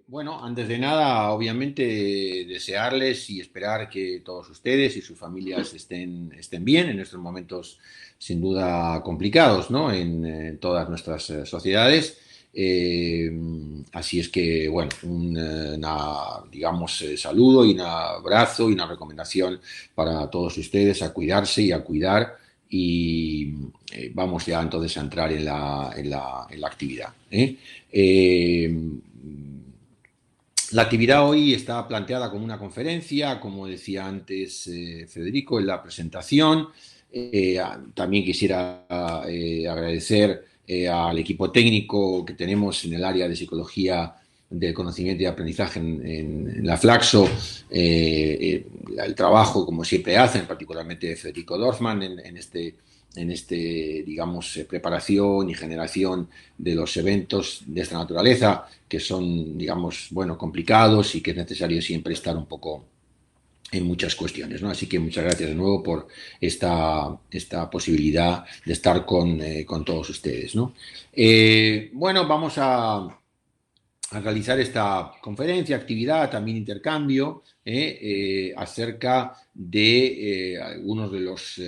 Bueno, antes de nada, obviamente, desearles y esperar que todos ustedes y sus familias estén bien en estos momentos sin duda complicados, ¿no? En todas nuestras sociedades. Eh, Así es que, bueno, digamos, saludo y un abrazo y una recomendación para todos ustedes a cuidarse y a cuidar. Y vamos ya entonces a entrar en la actividad. La actividad hoy está planteada como una conferencia, como decía antes Federico en la presentación. También quisiera agradecer al equipo técnico que tenemos en el área de psicología del conocimiento y aprendizaje en la Flaxo, el trabajo como siempre hacen, particularmente Federico Dorfman en este, digamos, preparación y generación de los eventos de esta naturaleza, que son, digamos, bueno, complicados y que es necesario siempre estar un poco en muchas cuestiones, ¿no? Así que muchas gracias de nuevo por esta posibilidad de estar con todos ustedes, ¿no? Bueno, vamos a realizar esta conferencia, actividad, también intercambio, acerca de algunos de los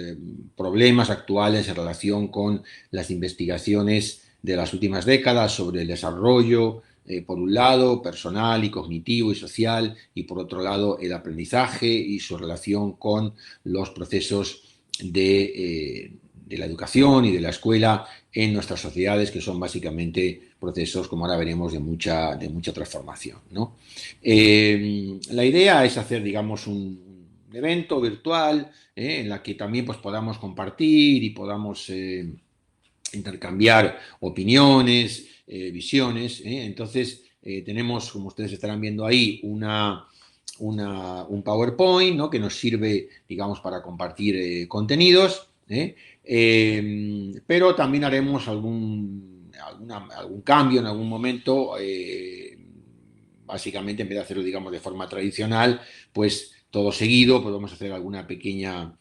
problemas actuales en relación con las investigaciones de las últimas décadas sobre el desarrollo, por un lado, personal y cognitivo y social, y por otro lado, el aprendizaje y su relación con los procesos de la educación y de la escuela en nuestras sociedades, que son básicamente procesos, como ahora veremos, de mucha transformación, ¿no? La idea es hacer, digamos, un evento virtual en la que también pues, podamos compartir y podamos intercambiar opiniones, visiones. Entonces, tenemos, como ustedes estarán viendo ahí, un PowerPoint, ¿no? Que nos sirve, digamos, para compartir contenidos. Pero también haremos algún cambio en algún momento. Básicamente, en vez de hacerlo, digamos, de forma tradicional, pues todo seguido podemos hacer alguna pequeña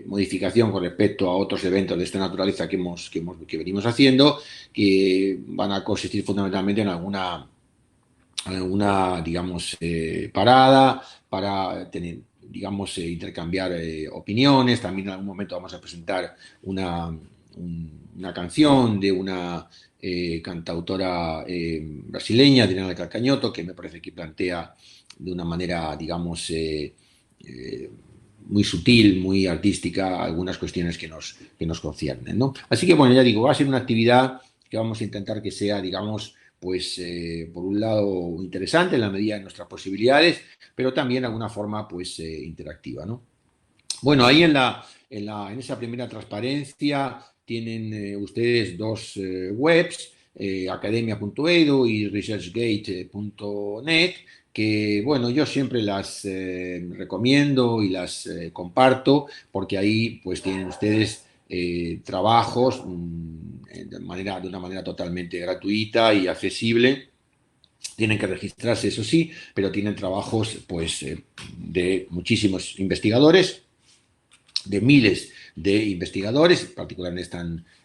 modificación con respecto a otros eventos de esta naturaleza que venimos haciendo, que van a consistir fundamentalmente en alguna digamos, parada para tener, digamos, intercambiar opiniones. También en algún momento vamos a presentar una canción de una cantautora brasileña, Adriana Calcañoto, que me parece que plantea de una manera, digamos, eh, muy sutil, muy artística, algunas cuestiones que nos conciernen, ¿no? Así que, bueno, ya digo, va a ser una actividad que vamos a intentar que sea, digamos, pues, por un lado, interesante en la medida de nuestras posibilidades, pero también de alguna forma, pues, interactiva, ¿no? Bueno, ahí en esa primera transparencia tienen ustedes dos webs, academia.edu y researchgate.net, que, bueno, yo siempre las recomiendo y las comparto porque ahí pues tienen ustedes trabajos de una manera totalmente gratuita y accesible. Tienen que registrarse, eso sí, pero tienen trabajos pues de muchísimos investigadores, de miles de investigadores, particularmente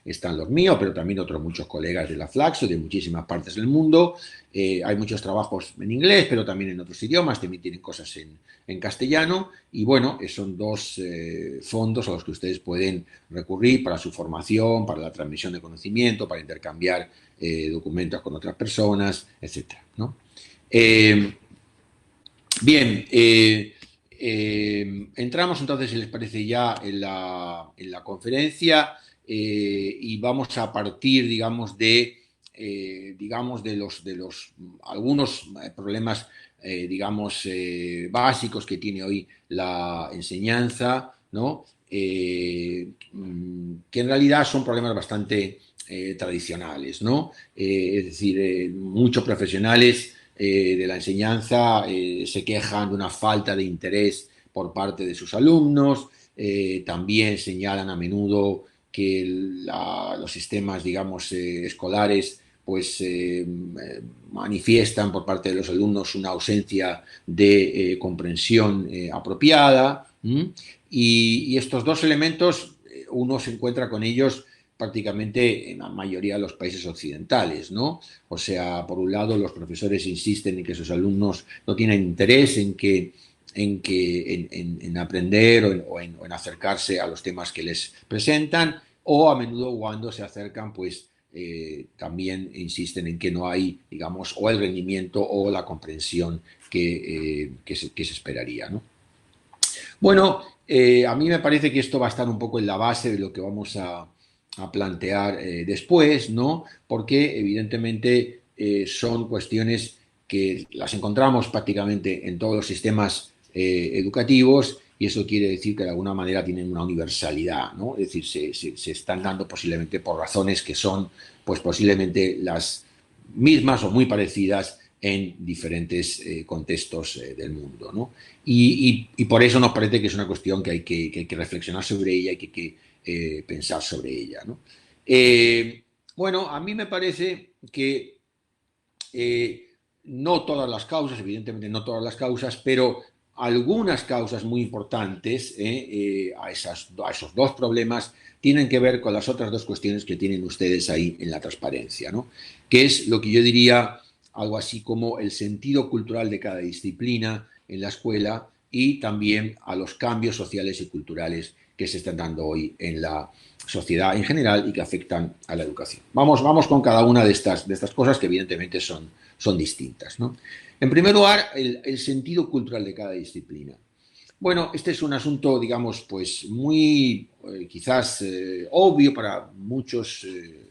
están los míos, pero también otros muchos colegas de la Flaxo, de muchísimas partes del mundo. Hay muchos trabajos en inglés, pero también en otros idiomas, también tienen cosas en castellano. Y bueno, son dos fondos a los que ustedes pueden recurrir para su formación, para la transmisión de conocimiento, para intercambiar documentos con otras personas, etcétera, ¿no? Eh, Bien, entramos entonces, si les parece, ya en la conferencia y vamos a partir, digamos, de los algunos problemas, digamos, básicos que tiene hoy la enseñanza, ¿no? Que en realidad son problemas bastante tradicionales, ¿no? Es decir, muchos profesionales de la enseñanza se quejan de una falta de interés por parte de sus alumnos, también señalan a menudo que los sistemas, digamos, escolares, pues manifiestan por parte de los alumnos una ausencia de comprensión apropiada. Y estos dos elementos, uno se encuentra con ellos prácticamente en la mayoría de los países occidentales, ¿no? O sea, por un lado, los profesores insisten en que sus alumnos no tienen interés en aprender o en acercarse a los temas que les presentan, o a menudo cuando se acercan, pues también insisten en que no hay, digamos, o el rendimiento o la comprensión que se esperaría, ¿no? Bueno, a mí me parece que esto va a estar un poco en la base de lo que vamos a plantear después, ¿no? Porque evidentemente son cuestiones que las encontramos prácticamente en todos los sistemas educativos y eso quiere decir que de alguna manera tienen una universalidad, ¿no? Es decir, se están dando posiblemente por razones que son, pues posiblemente las mismas o muy parecidas en diferentes contextos del mundo, ¿no? Y por eso nos parece que es una cuestión que hay que reflexionar sobre ella y que hay que pensar sobre ella, ¿no? Bueno, a mí me parece que no todas las causas, evidentemente no todas las causas, pero algunas causas muy importantes a esos dos problemas tienen que ver con las otras dos cuestiones que tienen ustedes ahí en la transparencia, ¿no? Que es lo que yo diría algo así como el sentido cultural de cada disciplina en la escuela y también a los cambios sociales y culturales que se están dando hoy en la sociedad en general y que afectan a la educación. Vamos con cada una de estas cosas que evidentemente son distintas, ¿no? En primer lugar, el sentido cultural de cada disciplina. Bueno, este es un asunto, digamos, pues muy quizás obvio para muchos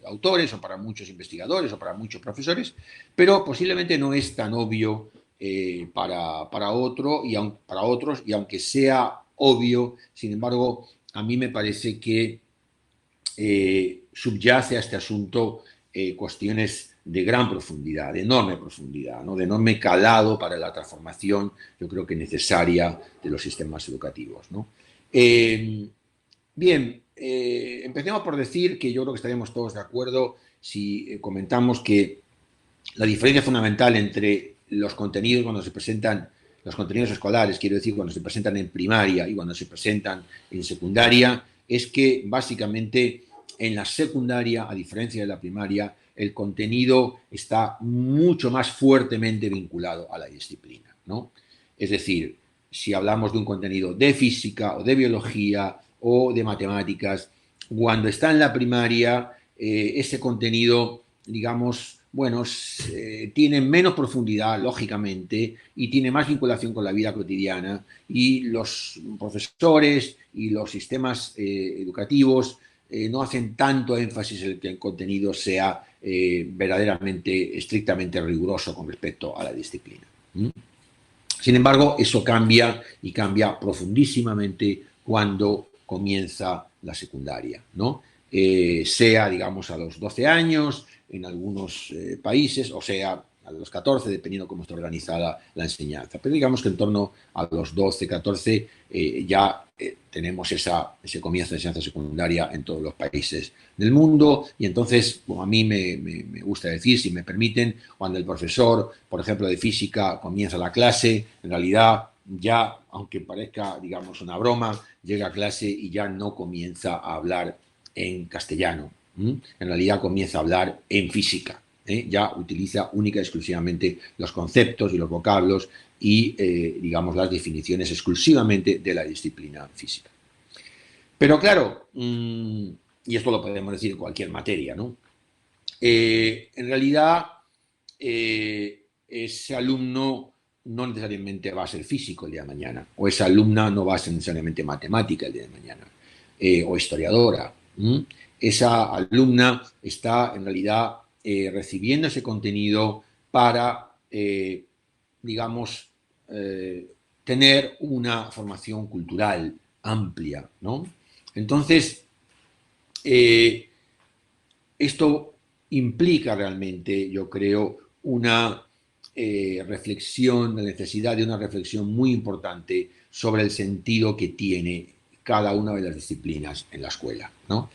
autores o para muchos investigadores o para muchos profesores, pero posiblemente no es tan obvio para otros, y aunque sea obvio, sin embargo, a mí me parece que subyace a este asunto cuestiones de gran profundidad, de enorme profundidad, ¿no? De enorme calado para la transformación, yo creo que necesaria de los sistemas educativos, ¿no? Bien, empecemos por decir que yo creo que estaríamos todos de acuerdo si comentamos que la diferencia fundamental entre los contenidos cuando se presentan, los contenidos escolares, quiero decir, cuando se presentan en primaria y cuando se presentan en secundaria, es que básicamente en la secundaria, a diferencia de la primaria, el contenido está mucho más fuertemente vinculado a la disciplina, ¿no? Es decir, si hablamos de un contenido de física o de biología o de matemáticas, cuando está en la primaria, ese contenido, digamos, bueno, tiene menos profundidad, lógicamente, y tiene más vinculación con la vida cotidiana, y los profesores y los sistemas educativos no hacen tanto énfasis en que el contenido sea verdaderamente, estrictamente riguroso con respecto a la disciplina. ¿Mm? Sin embargo, eso cambia y cambia profundísimamente cuando comienza la secundaria, ¿no? Sea, digamos, a los 12 años en algunos países, o sea, a los 14, dependiendo cómo está organizada la enseñanza. Pero digamos que en torno a los 12, 14 ya tenemos ese comienzo de enseñanza secundaria en todos los países del mundo y entonces, como a mí me gusta decir, si me permiten, cuando el profesor, por ejemplo, de física comienza la clase, en realidad ya, aunque parezca, digamos, una broma, llega a clase y ya no comienza a hablar en castellano. En realidad comienza a hablar en física. Ya utiliza única y exclusivamente los conceptos y los vocablos y, digamos, las definiciones exclusivamente de la disciplina física. Pero claro, y esto lo podemos decir en cualquier materia, ¿no? En realidad, ese alumno no necesariamente va a ser físico el día de mañana, o esa alumna no va a ser necesariamente matemática el día de mañana, o historiadora. Esa alumna está en realidad recibiendo ese contenido para, digamos, tener una formación cultural amplia, ¿no? Entonces, eh, esto implica realmente, yo creo, una reflexión, la necesidad de una reflexión muy importante sobre el sentido que tiene cada una de las disciplinas en la escuela, ¿no?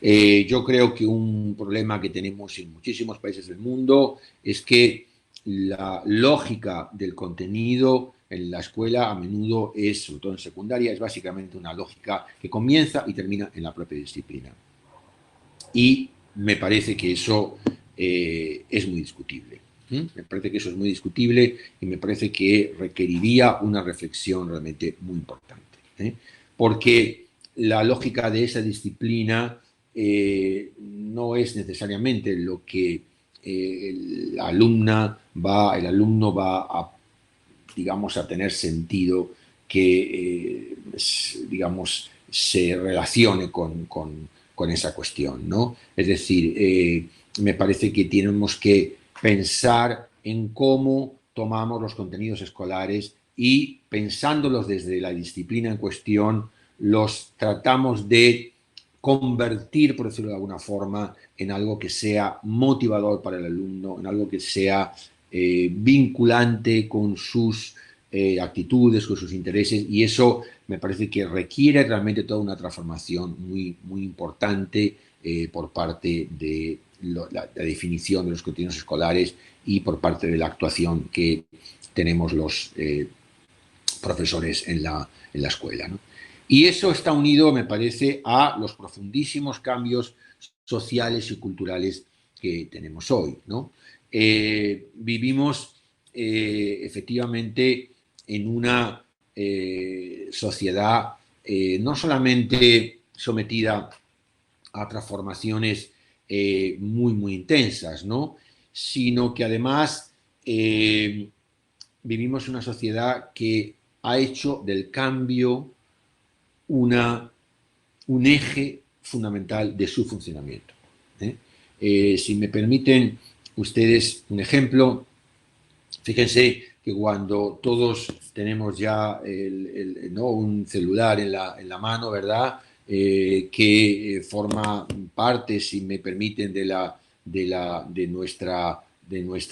Yo creo que un problema que tenemos en muchísimos países del mundo es que la lógica del contenido en la escuela a menudo es, sobre todo en secundaria, es básicamente una lógica que comienza y termina en la propia disciplina. y me parece que eso es muy discutible. Me parece que eso es muy discutible y me parece que requeriría una reflexión realmente muy importante. Porque la lógica de esa disciplina no es necesariamente lo que el alumno va a, digamos, a tener sentido que, digamos, se relacione con esa cuestión, ¿no? Es decir, me parece que tenemos que pensar en cómo tomamos los contenidos escolares y pensándolos desde la disciplina en cuestión, los tratamos de convertir, por decirlo de alguna forma, en algo que sea motivador para el alumno, en algo que sea vinculante con sus actitudes, con sus intereses, y eso me parece que requiere realmente toda una transformación muy, muy importante por parte de la definición de los contenidos escolares y por parte de la actuación que tenemos los profesores en la escuela, ¿no? Y eso está unido, me parece, a los profundísimos cambios sociales y culturales que tenemos hoy, ¿no? Vivimos efectivamente en una sociedad no solamente sometida a transformaciones muy, muy intensas, ¿no? Sino que además vivimos en una sociedad que ha hecho del cambio una, un eje fundamental de su funcionamiento. ¿eh? Si me permiten ustedes un ejemplo, fíjense que cuando todos tenemos ya ¿no? un celular en la mano, ¿verdad? Que forma parte, si me permiten, de nuestra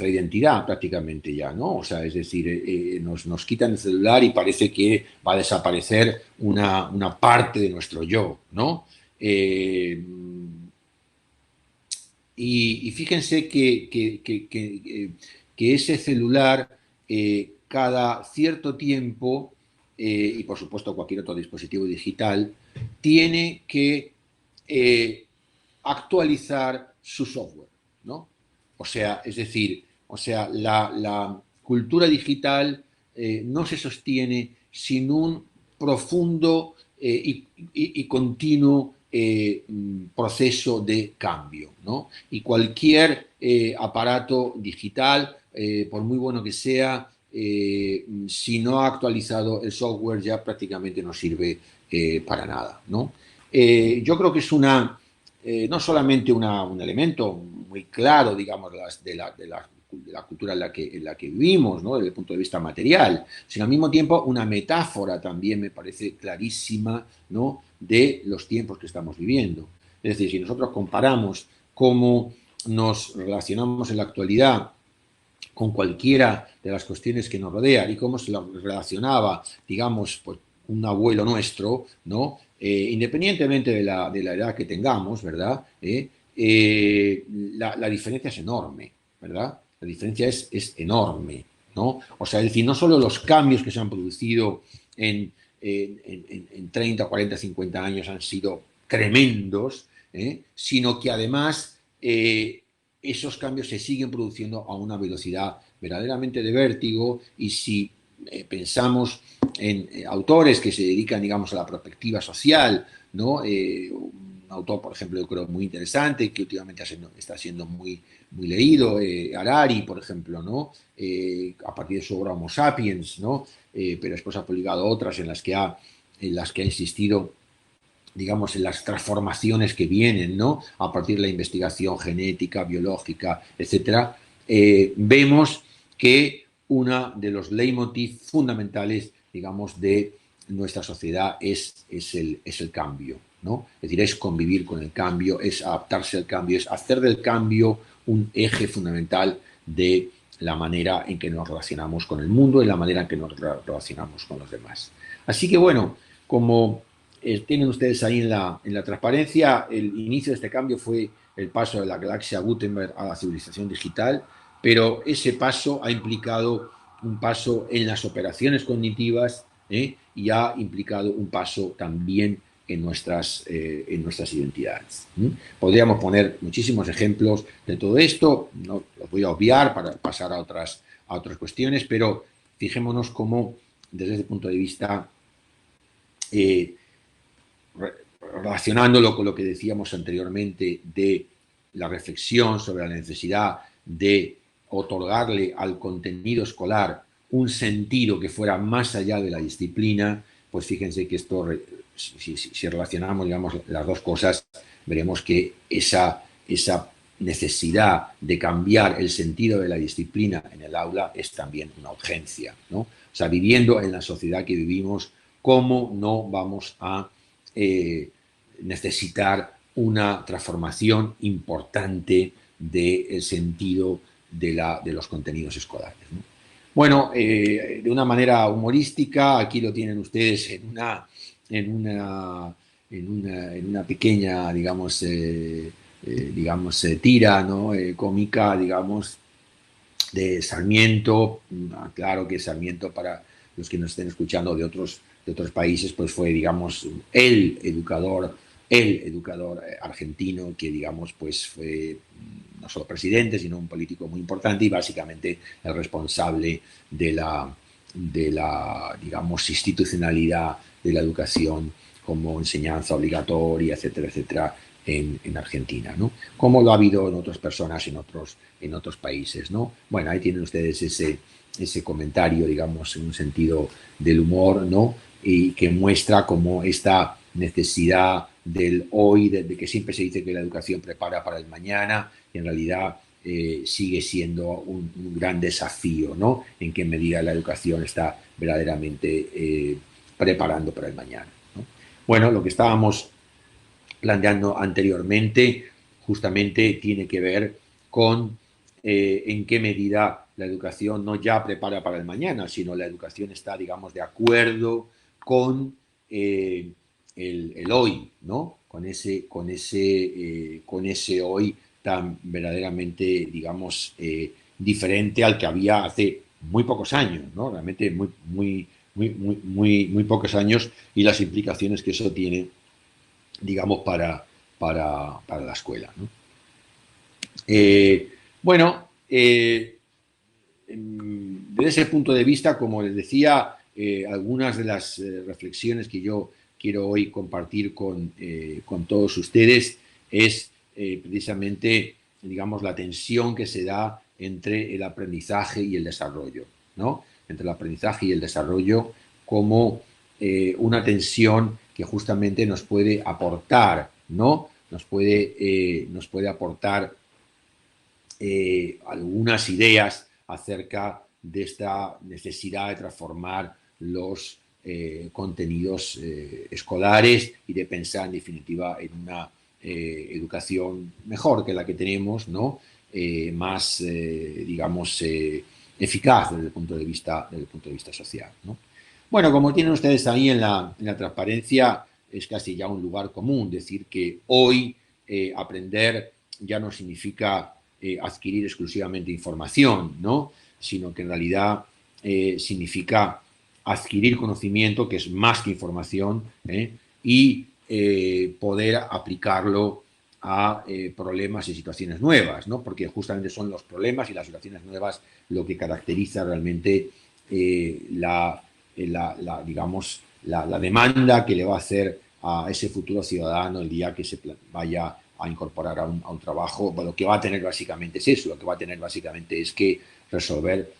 identidad prácticamente ya, ¿no? O sea, es decir, nos quitan el celular y parece que va a desaparecer una parte de nuestro yo, ¿no? Y fíjense que ese celular, cada cierto tiempo, y por supuesto cualquier otro dispositivo digital, tiene que actualizar su software, ¿no? O sea, es decir, o sea, la cultura digital no se sostiene sin un profundo y continuo proceso de cambio, ¿no? Y cualquier aparato digital, por muy bueno que sea, si no ha actualizado el software ya prácticamente no sirve para nada, ¿no? Yo creo que es no solamente un elemento muy claro, digamos, de la cultura en la que vivimos, ¿no? Desde el punto de vista material, sino al mismo tiempo una metáfora también me parece clarísima, ¿no? De los tiempos que estamos viviendo. Es decir, si nosotros comparamos cómo nos relacionamos en la actualidad con cualquiera de las cuestiones que nos rodean y cómo se lo relacionaba, digamos, pues un abuelo nuestro, ¿no? Independientemente de la edad que tengamos, ¿verdad? La diferencia es enorme, ¿verdad? La diferencia es enorme, ¿no? O sea, es decir, no solo los cambios que se han producido en 30, 40, 50 años han sido tremendos, sino que además esos cambios se siguen produciendo a una velocidad verdaderamente de vértigo y si pensamos en autores que se dedican, digamos, a la perspectiva social, ¿no? Un autor, por ejemplo, yo creo muy interesante, que últimamente está siendo muy, muy leído, Harari, por ejemplo, ¿no? A partir de su obra Homo Sapiens, ¿no? Pero después ha publicado otras en las que ha insistido, digamos, en las transformaciones que vienen, ¿no? A partir de la investigación genética, biológica, etcétera, vemos que uno de los leitmotiv fundamentales, digamos, de nuestra sociedad es el cambio, ¿no? Es decir, es convivir con el cambio, es adaptarse al cambio, es hacer del cambio un eje fundamental de la manera en que nos relacionamos con el mundo y la manera en que nos relacionamos con los demás. Así que bueno, como tienen ustedes ahí en la transparencia, el inicio de este cambio fue el paso de la galaxia Gutenberg a la civilización digital, pero ese paso ha implicado un paso en las operaciones cognitivas y ha implicado un paso también en nuestras identidades. Podríamos poner muchísimos ejemplos de todo esto, no los voy a obviar para pasar a otras cuestiones, pero fijémonos cómo, desde ese punto de vista, relacionándolo con lo que decíamos anteriormente de la reflexión sobre la necesidad de otorgarle al contenido escolar un sentido que fuera más allá de la disciplina, pues fíjense que esto, si relacionamos, digamos, las dos cosas, veremos que esa necesidad de cambiar el sentido de la disciplina en el aula es también una urgencia, ¿no? O sea, viviendo en la sociedad que vivimos, ¿cómo no vamos a necesitar una transformación importante del sentido de los contenidos escolares, ¿no? Bueno, de una manera humorística, aquí lo tienen ustedes en una, en una pequeña, digamos, tira, ¿no? Cómica, digamos, de Sarmiento. Claro que Sarmiento, para los que nos estén escuchando de otros países, pues fue, digamos, el educador argentino que, digamos, pues fue no solo presidente, sino un político muy importante y básicamente el responsable de la digamos, institucionalidad de la educación como enseñanza obligatoria, etcétera, etcétera, en Argentina, ¿no? Como lo ha habido en otras personas en otros países, ¿no? Bueno, ahí tienen ustedes ese comentario, digamos, en un sentido del humor, ¿no? Y que muestra como esta necesidad del hoy, de que siempre se dice que la educación prepara para el mañana, y en realidad sigue siendo un gran desafío, ¿no? En qué medida la educación está verdaderamente preparando para el mañana, ¿no? Bueno, lo que estábamos planteando anteriormente justamente tiene que ver con en qué medida la educación no ya prepara para el mañana, sino la educación está, digamos, de acuerdo con el hoy, ¿no? Con ese hoy tan verdaderamente, digamos, diferente al que había hace muy pocos años, ¿no? Realmente muy pocos años, y las implicaciones que eso tiene, digamos, para la escuela, ¿no? Bueno, desde ese punto de vista, como les decía, algunas de las reflexiones que yo quiero hoy compartir con todos ustedes es precisamente, digamos, la tensión que se da entre el aprendizaje y el desarrollo, ¿no? Entre el aprendizaje y el desarrollo como una tensión que justamente nos puede aportar, ¿no? Nos puede aportar algunas ideas acerca de esta necesidad de transformar los contenidos escolares y de pensar en definitiva en una educación mejor que la que tenemos, ¿no? Más, digamos, eficaz desde el punto de vista social, ¿no? Bueno, como tienen ustedes ahí en la transparencia, es casi ya un lugar común decir que hoy aprender ya no significa adquirir exclusivamente información, ¿no? Sino que en realidad significa adquirir conocimiento, que es más que información, y poder aplicarlo a problemas y situaciones nuevas, ¿no? Porque justamente son los problemas y las situaciones nuevas lo que caracteriza realmente digamos, la demanda que le va a hacer a ese futuro ciudadano el día que se vaya a incorporar a un trabajo. Bueno, lo que va a tener básicamente es eso, lo que va a tener básicamente es que resolver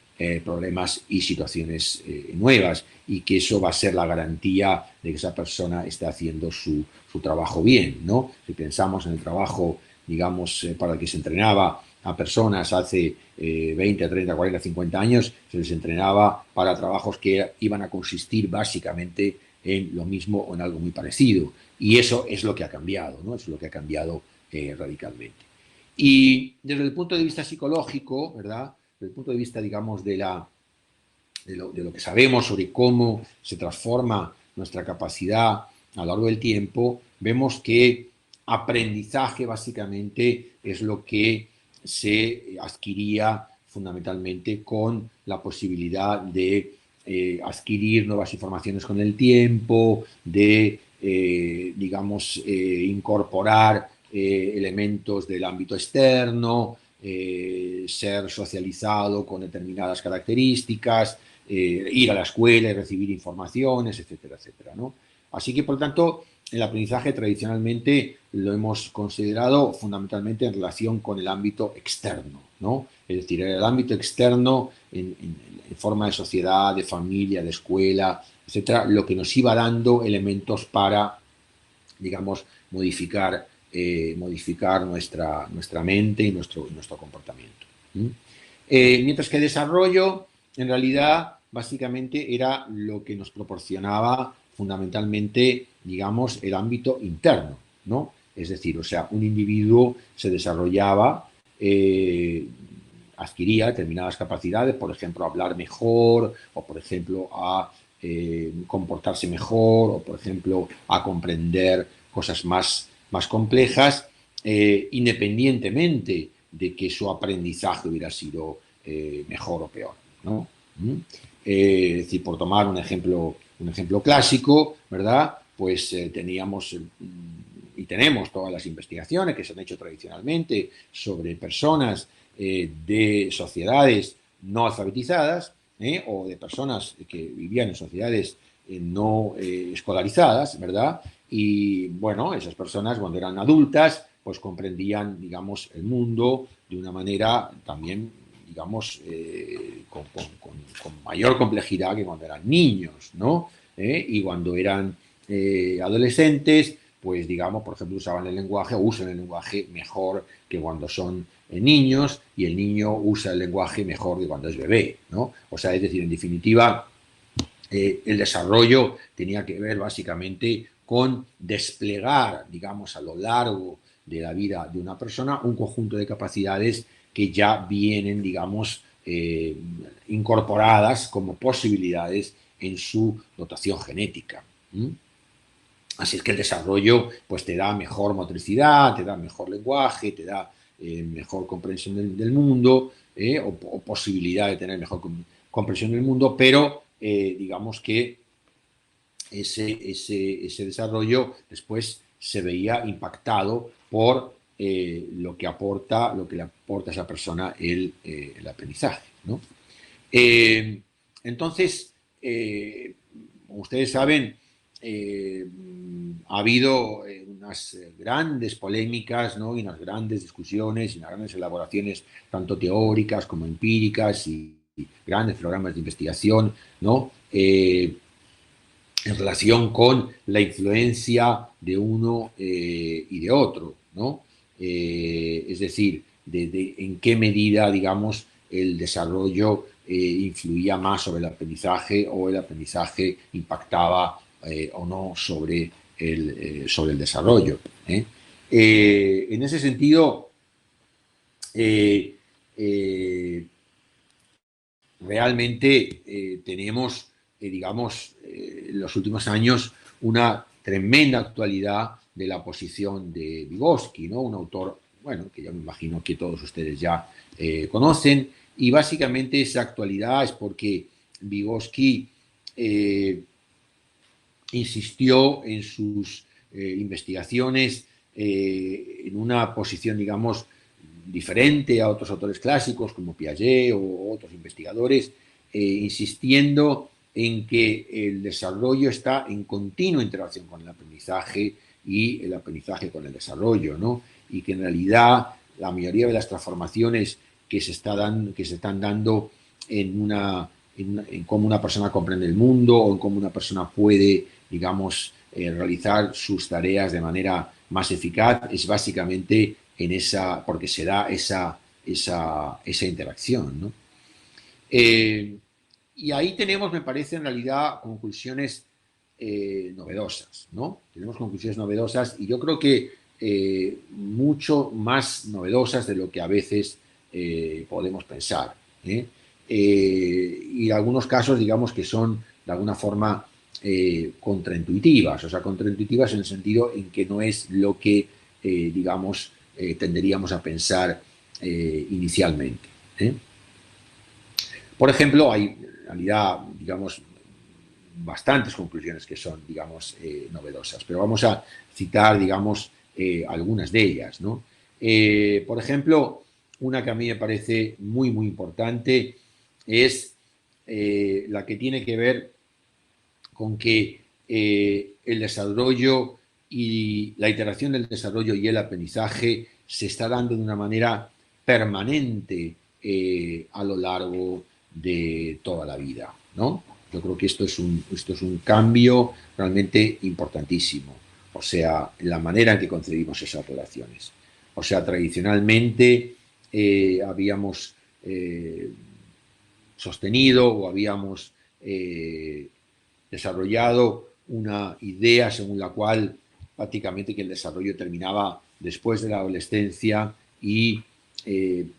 problemas y situaciones nuevas, y que eso va a ser la garantía de que esa persona esté haciendo su trabajo bien, ¿no? Si pensamos en el trabajo, digamos, para el que se entrenaba a personas hace 20, 30, 40, 50 años, se les entrenaba para trabajos que iban a consistir básicamente en lo mismo o en algo muy parecido. Y eso es lo que ha cambiado, ¿no? Eso es lo que ha cambiado radicalmente. Y desde el punto de vista psicológico, ¿verdad? Desde el punto de vista, digamos, de lo que sabemos sobre cómo se transforma nuestra capacidad a lo largo del tiempo, vemos que aprendizaje básicamente es lo que se adquiría fundamentalmente con la posibilidad de adquirir nuevas informaciones con el tiempo, de digamos, incorporar elementos del ámbito externo, ser socializado con determinadas características, ir a la escuela y recibir informaciones, etcétera, etcétera, ¿no? Así que, por lo tanto, el aprendizaje tradicionalmente lo hemos considerado fundamentalmente en relación con el ámbito externo, ¿no? Es decir, el ámbito externo en forma de sociedad, de familia, de escuela, etcétera, lo que nos iba dando elementos para, digamos, modificar nuestra mente y nuestro comportamiento. ¿Mm? Mientras que desarrollo, en realidad, básicamente era lo que nos proporcionaba fundamentalmente, digamos, el ámbito interno, ¿no? Es decir, o sea, un individuo se desarrollaba, adquiría determinadas capacidades, por ejemplo, a hablar mejor, o por ejemplo, a comportarse mejor, o por ejemplo, a comprender cosas más complejas, independientemente de que su aprendizaje hubiera sido mejor o peor, ¿no? ¿Mm? Es decir, por tomar un ejemplo clásico, ¿verdad? Pues teníamos y tenemos todas las investigaciones que se han hecho tradicionalmente sobre personas de sociedades no alfabetizadas o de personas que vivían en sociedades no escolarizadas, ¿verdad? Y bueno, esas personas cuando eran adultas pues comprendían, digamos, el mundo de una manera también, digamos, con mayor complejidad que cuando eran niños, ¿no? Y cuando eran adolescentes, pues digamos, por ejemplo, usaban el lenguaje o usan el lenguaje mejor que cuando son niños y el niño usa el lenguaje mejor que cuando es bebé, ¿no? O sea, es decir, en definitiva, el desarrollo tenía que ver básicamente con desplegar, digamos, a lo largo de la vida de una persona un conjunto de capacidades que ya vienen, digamos, incorporadas como posibilidades en su dotación genética. ¿Mm? Así es que el desarrollo pues te da mejor motricidad, te da mejor lenguaje, te da mejor comprensión del mundo o posibilidad de tener mejor comprensión del mundo, pero digamos que ese desarrollo después se veía impactado por lo que le aporta a esa persona el aprendizaje, ¿no? Eh, entonces, como ustedes saben, eh, ha habido unas grandes polémicas, ¿no? Y unas grandes discusiones y unas grandes elaboraciones, tanto teóricas como empíricas, y grandes programas de investigación, ¿no? En relación con la influencia de uno y de otro, ¿no? Es decir, en qué medida, digamos, el desarrollo influía más sobre el aprendizaje o el aprendizaje impactaba o no sobre el desarrollo. En ese sentido, eh, eh, realmente tenemos, digamos, en los últimos años una tremenda actualidad de la posición de Vygotsky, ¿no? Un autor, bueno, que yo me imagino que todos ustedes ya conocen, y básicamente esa actualidad es porque Vygotsky insistió en sus investigaciones en una posición, digamos, diferente a otros autores clásicos como Piaget o otros investigadores, insistiendo en que el desarrollo está en continua interacción con el aprendizaje y el aprendizaje con el desarrollo, ¿no? Y que en realidad la mayoría de las transformaciones que se están dando en cómo una persona comprende el mundo o en cómo una persona puede, digamos, realizar sus tareas de manera más eficaz, es básicamente porque se da esa interacción, ¿no? Eh, y ahí tenemos, me parece, en realidad, conclusiones novedosas, ¿no? Tenemos conclusiones novedosas y yo creo que mucho más novedosas de lo que a veces podemos pensar. ¿Eh? Y en algunos casos, digamos que son de alguna forma contraintuitivas, o sea, contraintuitivas en el sentido en que no es lo que, digamos, tenderíamos a pensar inicialmente. ¿Eh? Por ejemplo, hay en realidad, digamos, bastantes conclusiones que son, digamos, novedosas, pero vamos a citar, digamos, algunas de ellas, ¿no? Por ejemplo, una que a mí me parece muy, muy importante es la que tiene que ver con que el desarrollo y la iteración del desarrollo y el aprendizaje se está dando de una manera permanente a lo largo de toda la vida, ¿no? Yo creo que esto es un cambio realmente importantísimo, o sea, en la manera en que concebimos esas relaciones. O sea, tradicionalmente habíamos sostenido o habíamos desarrollado una idea según la cual prácticamente que el desarrollo terminaba después de la adolescencia y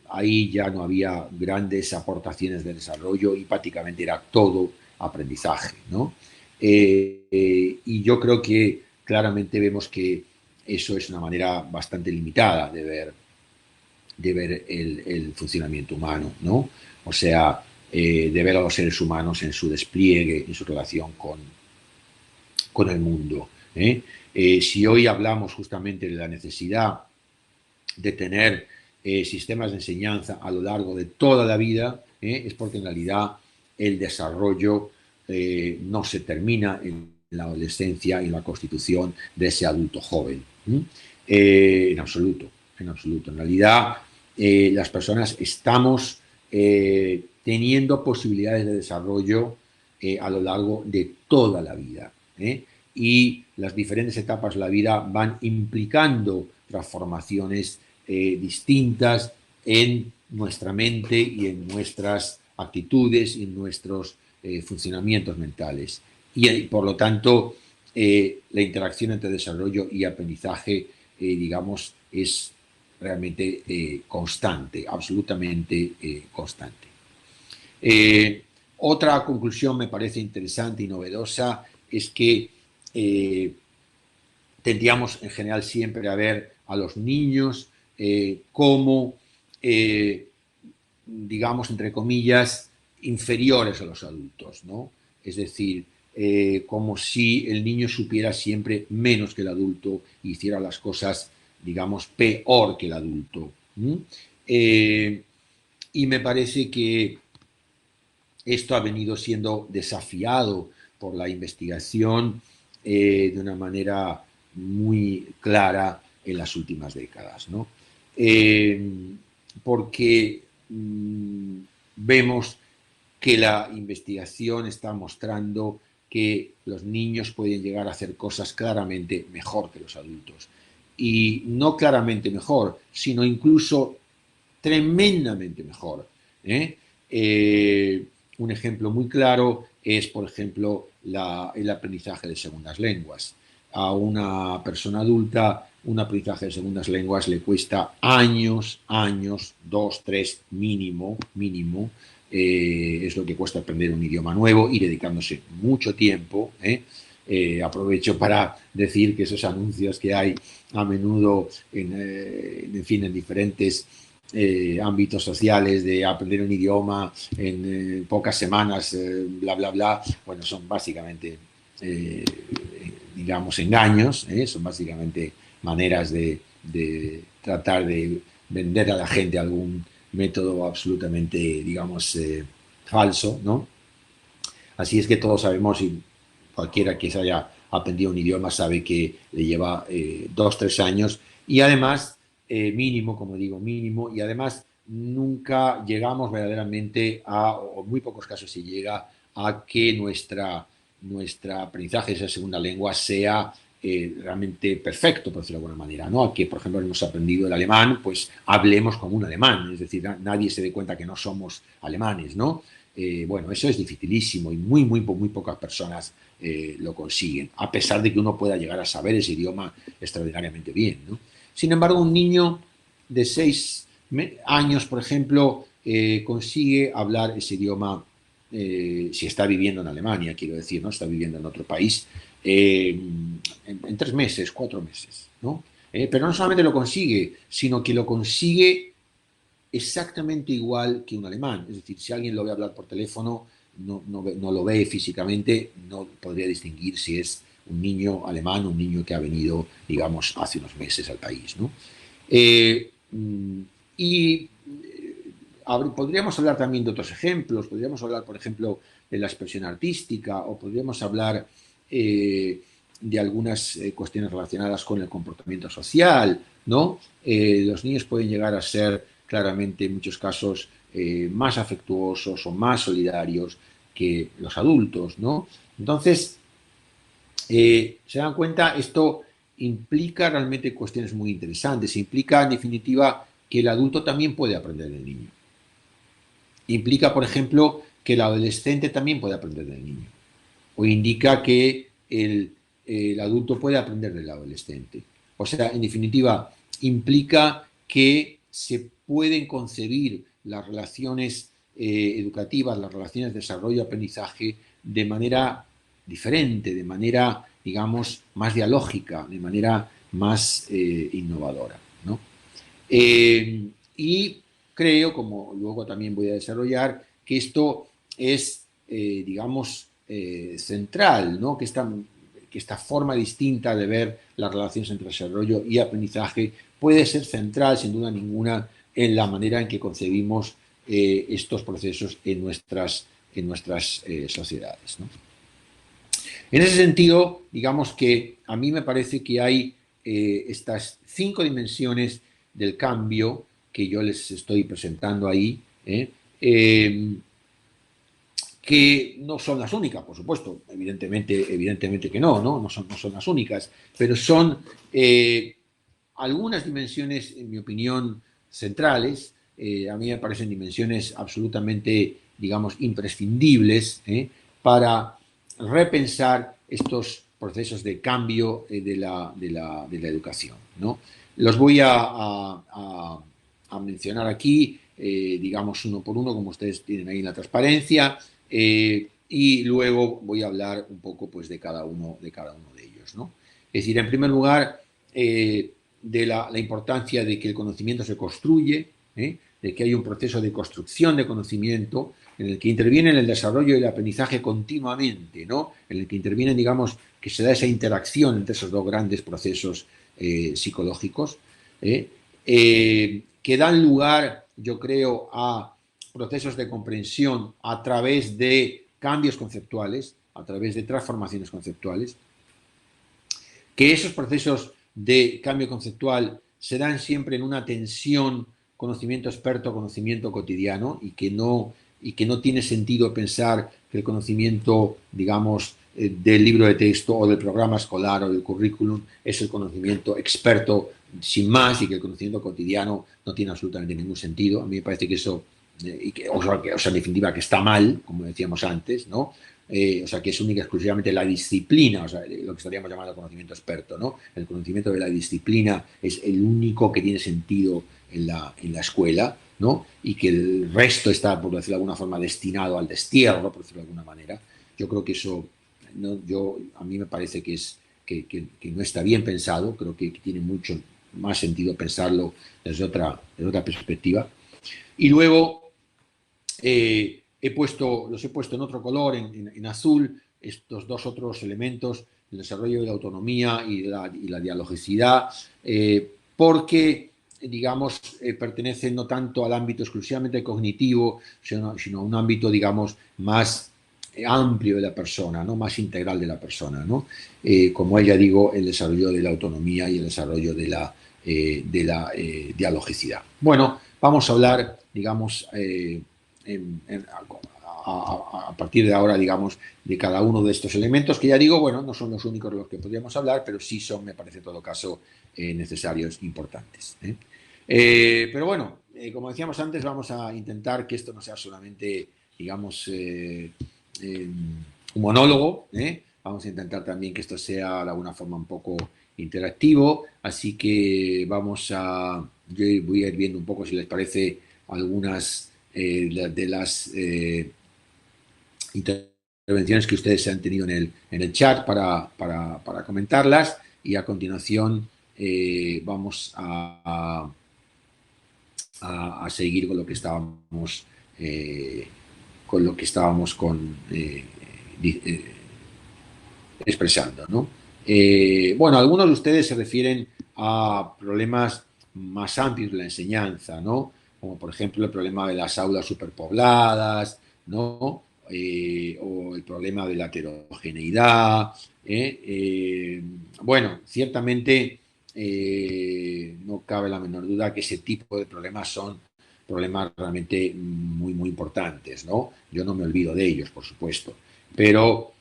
ahí ya no había grandes aportaciones de desarrollo y prácticamente era todo aprendizaje, ¿no? Y yo creo que claramente vemos que eso es una manera bastante limitada de ver el funcionamiento humano, ¿no? O sea, de ver a los seres humanos en su despliegue, en su relación con el mundo. Si hoy hablamos justamente de la necesidad de tener sistemas de enseñanza a lo largo de toda la vida, es porque en realidad el desarrollo no se termina en la adolescencia y en la constitución de ese adulto joven. En absoluto, en absoluto. En realidad, las personas estamos teniendo posibilidades de desarrollo a lo largo de toda la vida. Y las diferentes etapas de la vida van implicando transformaciones distintas en nuestra mente y en nuestras actitudes y en nuestros funcionamientos mentales. Y por lo tanto, la interacción entre desarrollo y aprendizaje, digamos, es realmente constante, absolutamente constante. Otra conclusión me parece interesante y novedosa es que tendríamos en general siempre a ver a los niños como, digamos, entre comillas, inferiores a los adultos, ¿no? Es decir, como si el niño supiera siempre menos que el adulto y hiciera las cosas, digamos, peor que el adulto. Y me parece que esto ha venido siendo desafiado por la investigación de una manera muy clara en las últimas décadas, ¿no? Porque vemos que la investigación está mostrando que los niños pueden llegar a hacer cosas claramente mejor que los adultos. Y no claramente mejor, sino incluso tremendamente mejor. ¿eh? Un ejemplo muy claro es, por ejemplo, el aprendizaje de segundas lenguas. A una persona adulta, un aprendizaje de segundas lenguas le cuesta años, 2, 3 mínimo, mínimo. Es lo que cuesta aprender un idioma nuevo y dedicándose mucho tiempo. Aprovecho para decir que esos anuncios que hay a menudo en fin, en diferentes ámbitos sociales de aprender un idioma en pocas semanas, bla, bla, bla, bueno, son básicamente, digamos, engaños, son básicamente maneras de tratar de vender a la gente algún método absolutamente, digamos, falso, ¿no? Así es que todos sabemos, y cualquiera que se haya aprendido un idioma sabe que le lleva 2, 3 años y además, mínimo, como digo, mínimo, y además nunca llegamos verdaderamente a, o en muy pocos casos se llega a que nuestra aprendizaje de esa segunda lengua sea realmente perfecto, por decirlo de alguna manera, ¿no? A que, por ejemplo, hemos aprendido el alemán, pues hablemos como un alemán, es decir, nadie se dé cuenta que no somos alemanes, ¿no? Bueno, eso es dificilísimo y muy pocas personas lo consiguen, a pesar de que uno pueda llegar a saber ese idioma extraordinariamente bien, ¿no? Sin embargo, un niño de 6 años, por ejemplo, consigue hablar ese idioma si está viviendo en Alemania, quiero decir, no está viviendo en otro país, en 3 meses, 4 meses, ¿no? Pero no solamente lo consigue, sino que lo consigue exactamente igual que un alemán. Es decir, si alguien lo ve hablar por teléfono, no lo ve físicamente, no podría distinguir si es un niño alemán o un niño que ha venido, digamos, hace unos meses al país, ¿no? Y podríamos hablar también de otros ejemplos, podríamos hablar, por ejemplo, de la expresión artística, o podríamos hablar de algunas cuestiones relacionadas con el comportamiento social, ¿no? Los niños pueden llegar a ser claramente en muchos casos más afectuosos o más solidarios que los adultos, ¿no? Entonces, se dan cuenta, esto implica realmente cuestiones muy interesantes, implica en definitiva que el adulto también puede aprender del niño. Implica, por ejemplo, que el adolescente también puede aprender del niño. O indica que el adulto puede aprender del adolescente. O sea, en definitiva, implica que se pueden concebir las relaciones educativas, las relaciones de desarrollo-aprendizaje de manera diferente, de manera, digamos, más dialógica, de manera más innovadora, ¿no? Y creo, como luego también voy a desarrollar, que esto es, digamos, central, ¿no? Que esta forma distinta de ver las relaciones entre desarrollo y aprendizaje puede ser central, sin duda ninguna, en la manera en que concebimos estos procesos en nuestras sociedades, ¿no? En ese sentido, digamos que a mí me parece que hay estas 5 dimensiones del cambio que yo les estoy presentando ahí, eh, que no son las únicas, por supuesto, evidentemente que no son las únicas, pero son algunas dimensiones, en mi opinión, centrales. A mí me parecen dimensiones absolutamente, digamos, imprescindibles para repensar estos procesos de cambio de la educación, ¿no? Los voy a mencionar aquí, digamos, uno por uno, como ustedes tienen ahí en la transparencia, y luego voy a hablar un poco pues, de cada uno de ellos, ¿no? Es decir, en primer lugar, de la importancia de que el conocimiento se construye, de que hay un proceso de construcción de conocimiento en el que interviene el desarrollo y el aprendizaje continuamente, ¿no? En el que intervienen, digamos, que se da esa interacción entre esos dos grandes procesos psicológicos, que dan lugar, yo creo, a procesos de comprensión a través de cambios conceptuales, a través de transformaciones conceptuales, que esos procesos de cambio conceptual se dan siempre en una tensión conocimiento experto, conocimiento cotidiano, y que no tiene sentido pensar que el conocimiento, digamos, del libro de texto o del programa escolar o del currículum es el conocimiento experto sin más, y que el conocimiento cotidiano no tiene absolutamente ningún sentido. A mí me parece que eso, o sea, en definitiva, que está mal, como decíamos antes, ¿no? O sea, que es única y exclusivamente la disciplina, o sea, lo que estaríamos llamando conocimiento experto, ¿no? El conocimiento de la disciplina es el único que tiene sentido en la escuela, ¿no? Y que el resto está, por decirlo de alguna forma, destinado al destierro, por decirlo de alguna manera. Yo creo que eso, ¿no? A mí me parece que no está bien pensado, creo que tiene mucho más sentido pensarlo desde otra perspectiva. Y luego, los he puesto en otro color, en azul, estos dos otros elementos, el desarrollo de la autonomía y la dialogicidad, porque, digamos, pertenecen no tanto al ámbito exclusivamente cognitivo, sino a un ámbito, digamos, más amplio de la persona, ¿no? Más integral de la persona, ¿no? Como ya digo, el desarrollo de la autonomía y el desarrollo de la dialogicidad. Bueno, vamos a hablar, digamos, a partir de ahora, digamos, de cada uno de estos elementos, que ya digo, bueno, no son los únicos de los que podríamos hablar, pero sí son, me parece en todo caso, necesarios, importantes. Pero bueno, como decíamos antes, vamos a intentar que esto no sea solamente, digamos, un monólogo, vamos a intentar también que esto sea de alguna forma un poco interactivo, así que yo voy a ir viendo un poco, si les parece, algunas de las intervenciones que ustedes han tenido en el chat para comentarlas, y a continuación vamos a seguir con lo que estábamos con lo que estábamos expresando, ¿no? Bueno, algunos de ustedes se refieren a problemas más amplios de la enseñanza, ¿no? Como por ejemplo el problema de las aulas superpobladas, ¿no? O el problema de la heterogeneidad. Bueno, ciertamente no cabe la menor duda que ese tipo de problemas son problemas realmente muy, muy importantes, ¿no? Yo no me olvido de ellos, por supuesto. Pero,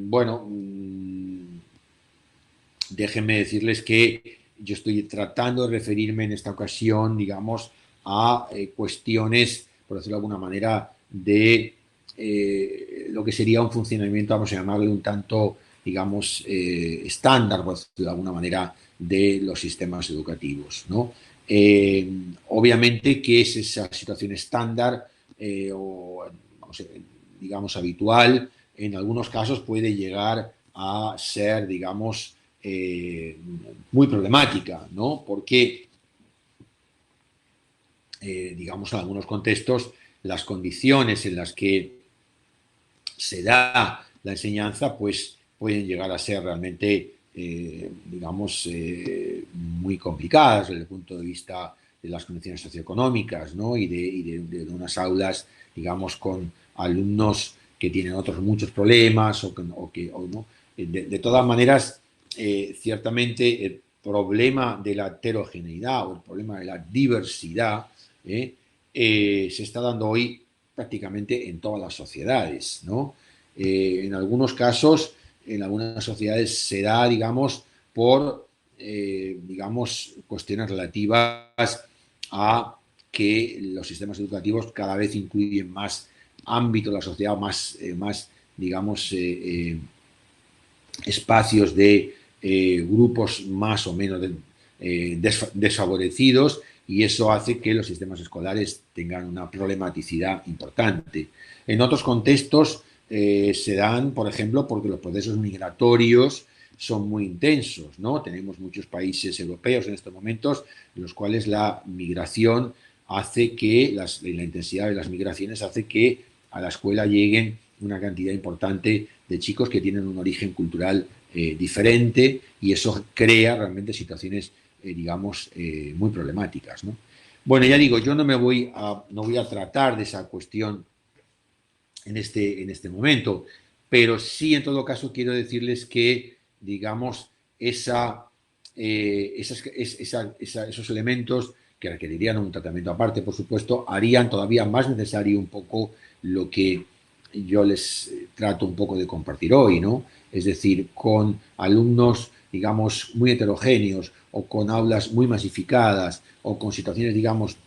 bueno, déjenme decirles que yo estoy tratando de referirme en esta ocasión, digamos, a cuestiones, por decirlo de alguna manera, de lo que sería un funcionamiento, vamos a llamarle un tanto, digamos, estándar, por decirlo de alguna manera, de los sistemas educativos, ¿no? Eh, Obviamente que es esa situación estándar o, vamos, digamos, habitual, en algunos casos puede llegar a ser, digamos, muy problemática, ¿no? Porque, digamos, en algunos contextos, las condiciones en las que se da la enseñanza, pues pueden llegar a ser realmente, digamos, muy complicadas desde el punto de vista de las condiciones socioeconómicas, ¿no? De unas aulas, digamos, con alumnos que tienen otros muchos problemas o no. De todas maneras, ciertamente el problema de la heterogeneidad o el problema de la diversidad se está dando hoy prácticamente en todas las sociedades, ¿no? En algunos casos, en algunas sociedades se da, digamos, por, digamos, cuestiones relativas a que los sistemas educativos cada vez incluyen más ámbito de la sociedad, más digamos, espacios de grupos más o menos desfavorecidos, y eso hace que los sistemas escolares tengan una problematicidad importante. En otros contextos se dan, por ejemplo, porque los procesos migratorios son muy intensos, ¿no? Tenemos muchos países europeos en estos momentos en los cuales la migración hace que la intensidad de las migraciones hace que a la escuela lleguen una cantidad importante de chicos que tienen un origen cultural diferente, y eso crea realmente situaciones, digamos, muy problemáticas, ¿no? Bueno, ya digo, yo no voy a tratar de esa cuestión en este momento, pero sí, en todo caso, quiero decirles que, digamos, esos elementos que requerirían un tratamiento aparte, por supuesto, harían todavía más necesario un poco lo que yo les trato un poco de compartir hoy, ¿no? Es decir, con alumnos, digamos, muy heterogéneos o con aulas muy masificadas o con situaciones, digamos,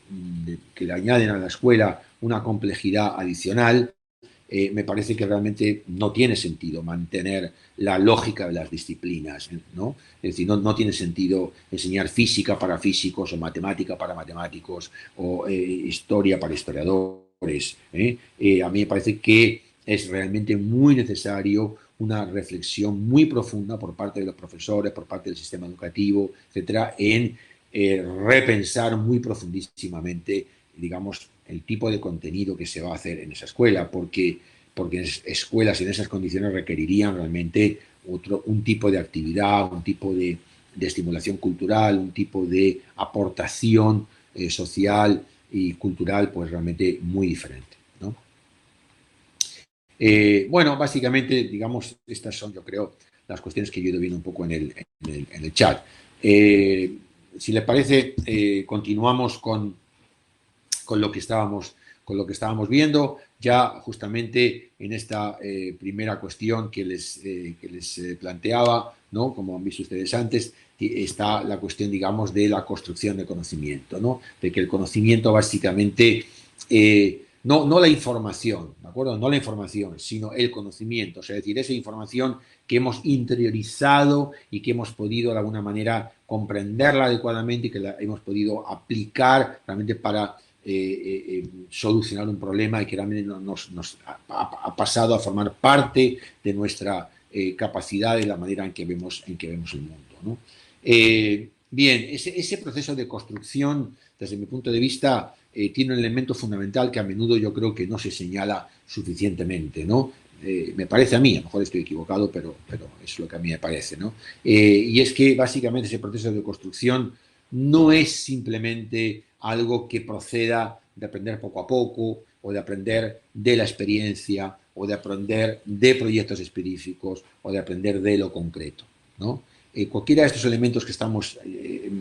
que le añaden a la escuela una complejidad adicional, me parece que realmente no tiene sentido mantener la lógica de las disciplinas, ¿no? Es decir, no tiene sentido enseñar física para físicos o matemática para matemáticos o historia para historiadores. A mí me parece que es realmente muy necesario una reflexión muy profunda por parte de los profesores, por parte del sistema educativo, etcétera, en repensar muy profundísimamente, digamos, el tipo de contenido que se va a hacer en esa escuela, porque escuelas en esas condiciones requerirían realmente un tipo de actividad, un tipo de estimulación cultural, un tipo de aportación social y cultural, pues realmente muy diferente, ¿no? Bueno, básicamente, digamos, estas son, yo creo, las cuestiones que yo he ido viendo un poco en el chat. Eh, si le parece, continuamos con lo que estábamos, con lo que estábamos viendo. Ya justamente en esta primera cuestión que les planteaba, ¿no? Como han visto ustedes antes, está la cuestión, digamos, de la construcción de conocimiento, ¿no? De que el conocimiento básicamente, no la información, ¿de acuerdo? No la información, sino el conocimiento, o sea, es decir, esa información que hemos interiorizado y que hemos podido de alguna manera comprenderla adecuadamente y que la hemos podido aplicar realmente para solucionar un problema y que realmente nos ha pasado a formar parte de nuestra capacidad y la manera en que vemos el mundo, ¿no? Bien, ese proceso de construcción, desde mi punto de vista, tiene un elemento fundamental que a menudo yo creo que no se señala suficientemente, ¿no? Me parece a mí, a lo mejor estoy equivocado, pero es lo que a mí me parece, ¿no? Y es que básicamente ese proceso de construcción no es simplemente algo que proceda de aprender poco a poco o de aprender de la experiencia o de aprender de proyectos específicos o de aprender de lo concreto, ¿no? Cualquiera de estos elementos que estamos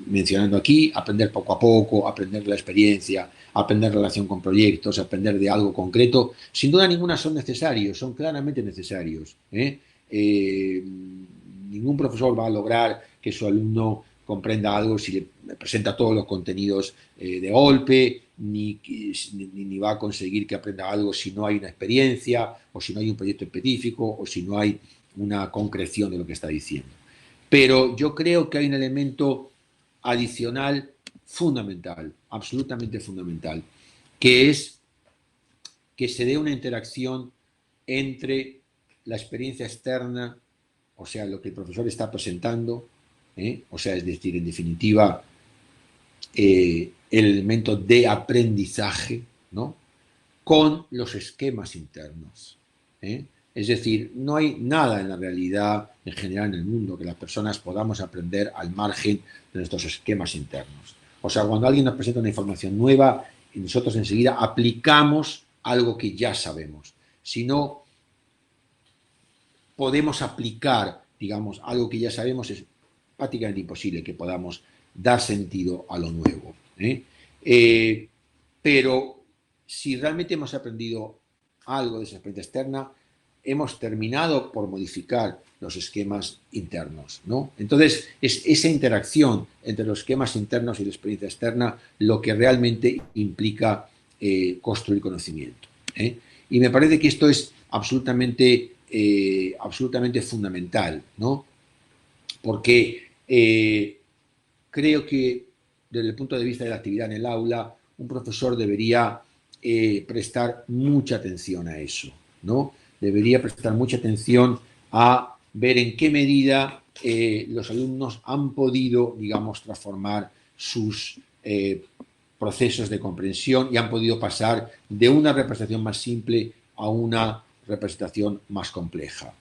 mencionando aquí, aprender poco a poco, aprender de la experiencia, aprender relación con proyectos, aprender de algo concreto, sin duda ninguna son necesarios, son claramente necesarios. Ningún profesor va a lograr que su alumno comprenda algo si le presenta todos los contenidos de golpe, ni va a conseguir que aprenda algo si no hay una experiencia, o si no hay un proyecto específico, o si no hay una concreción de lo que está diciendo. Pero yo creo que hay un elemento adicional fundamental, absolutamente fundamental, que es que se dé una interacción entre la experiencia externa, o sea, lo que el profesor está presentando, o sea, es decir, en definitiva, el elemento de aprendizaje, ¿no? Con los esquemas internos. ¿eh? Es decir, no hay nada en la realidad en general en el mundo que las personas podamos aprender al margen de nuestros esquemas internos. O sea, cuando alguien nos presenta una información nueva, y nosotros enseguida aplicamos algo que ya sabemos. Si no podemos aplicar, digamos, algo que ya sabemos, es prácticamente imposible que podamos dar sentido a lo nuevo. Pero si realmente hemos aprendido algo de esa experiencia externa, hemos terminado por modificar los esquemas internos, ¿no? Entonces, es esa interacción entre los esquemas internos y la experiencia externa lo que realmente implica construir conocimiento. Y me parece que esto es absolutamente fundamental, ¿no? Porque creo que desde el punto de vista de la actividad en el aula, un profesor debería prestar mucha atención a eso, ¿no? Debería prestar mucha atención a ver en qué medida los alumnos han podido, digamos, transformar sus procesos de comprensión y han podido pasar de una representación más simple a una representación más compleja.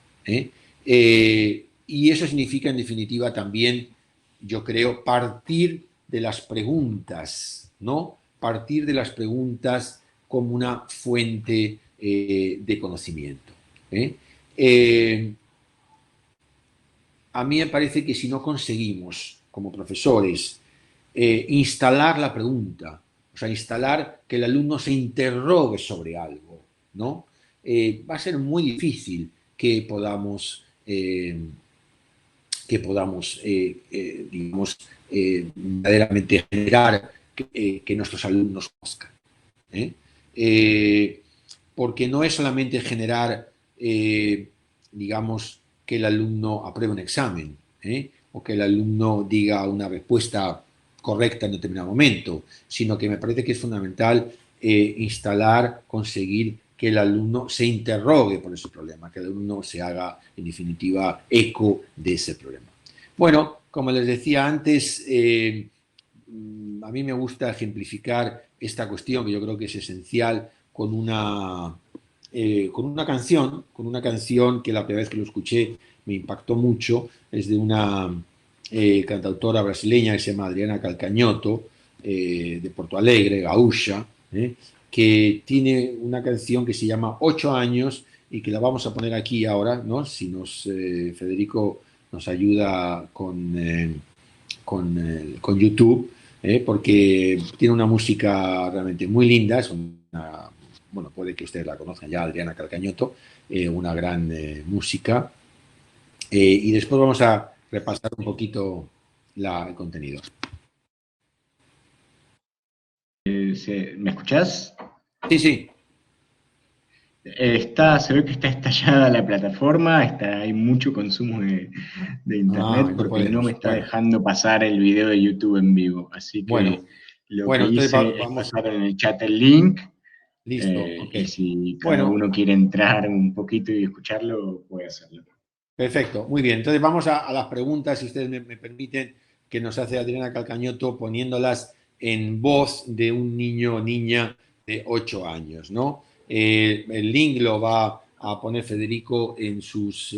Y eso significa, en definitiva, también, yo creo, partir de las preguntas, ¿no? Partir de las preguntas como una fuente de conocimiento. ¿eh? Eh, a mí me parece que si no conseguimos, como profesores, instalar la pregunta, o sea, instalar que el alumno se interrogue sobre algo, ¿no? Va a ser muy difícil que podamos digamos, verdaderamente generar que nuestros alumnos conozcan. ¿eh? Eh, Porque no es solamente generar, digamos, que el alumno apruebe un examen, o que el alumno diga una respuesta correcta en determinado momento, sino que me parece que es fundamental instalar, conseguir que el alumno se interrogue por ese problema, que el alumno se haga, en definitiva, eco de ese problema. Bueno, como les decía antes, a mí me gusta ejemplificar esta cuestión que yo creo que es esencial con una canción que la primera vez que lo escuché me impactó mucho. Es de una cantautora brasileña que se llama Adriana Calcañoto, de Porto Alegre, gaúcha, que tiene una canción que se llama 8 años y que la vamos a poner aquí ahora, ¿no? Si Federico nos ayuda con YouTube, porque tiene una música realmente muy linda, bueno, puede que ustedes la conozcan ya, Adriana Calcañoto, una gran música, y después vamos a repasar un poquito el contenido. ¿Me escuchás? Sí, sí. Se ve que está estallada la plataforma, hay mucho consumo de internet No porque no me podemos. está Bueno, dejando pasar el video de YouTube en vivo. Así bueno, que lo que bueno, entonces hice es vamos, pasar en el chat el link, listo, ok. y si cada Bueno, uno quiere entrar un poquito y escucharlo, puede hacerlo. perfecto, muy bien. Entonces vamos a las preguntas, si ustedes me permiten, que nos hace Adriana Calcañoto poniéndolas en voz de un niño o niña de 8 años, ¿no? El link lo va a poner Federico en sus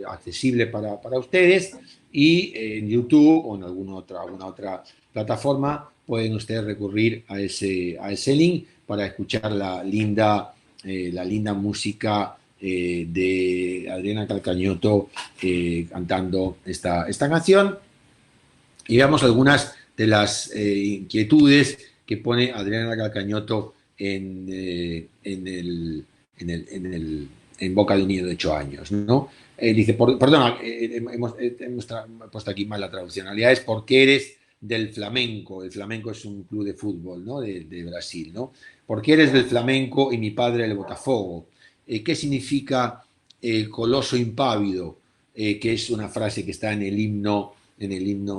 accesible para ustedes, y en YouTube o en alguna otra plataforma pueden ustedes recurrir a ese link para escuchar la linda música de Adriana Calcañoto cantando esta canción, y veamos algunas de las inquietudes que pone Adriana Calcañoto en boca de un niño de 8 años, ¿no? Dice, perdona, hemos puesto aquí mal la traducción. En realidad es porque eres del Flamenco. El Flamenco es un club de fútbol, ¿no? de Brasil, ¿no? Porque eres del Flamenco y mi padre del Botafogo. ¿Qué significa coloso impávido? Que es una frase que está en el himno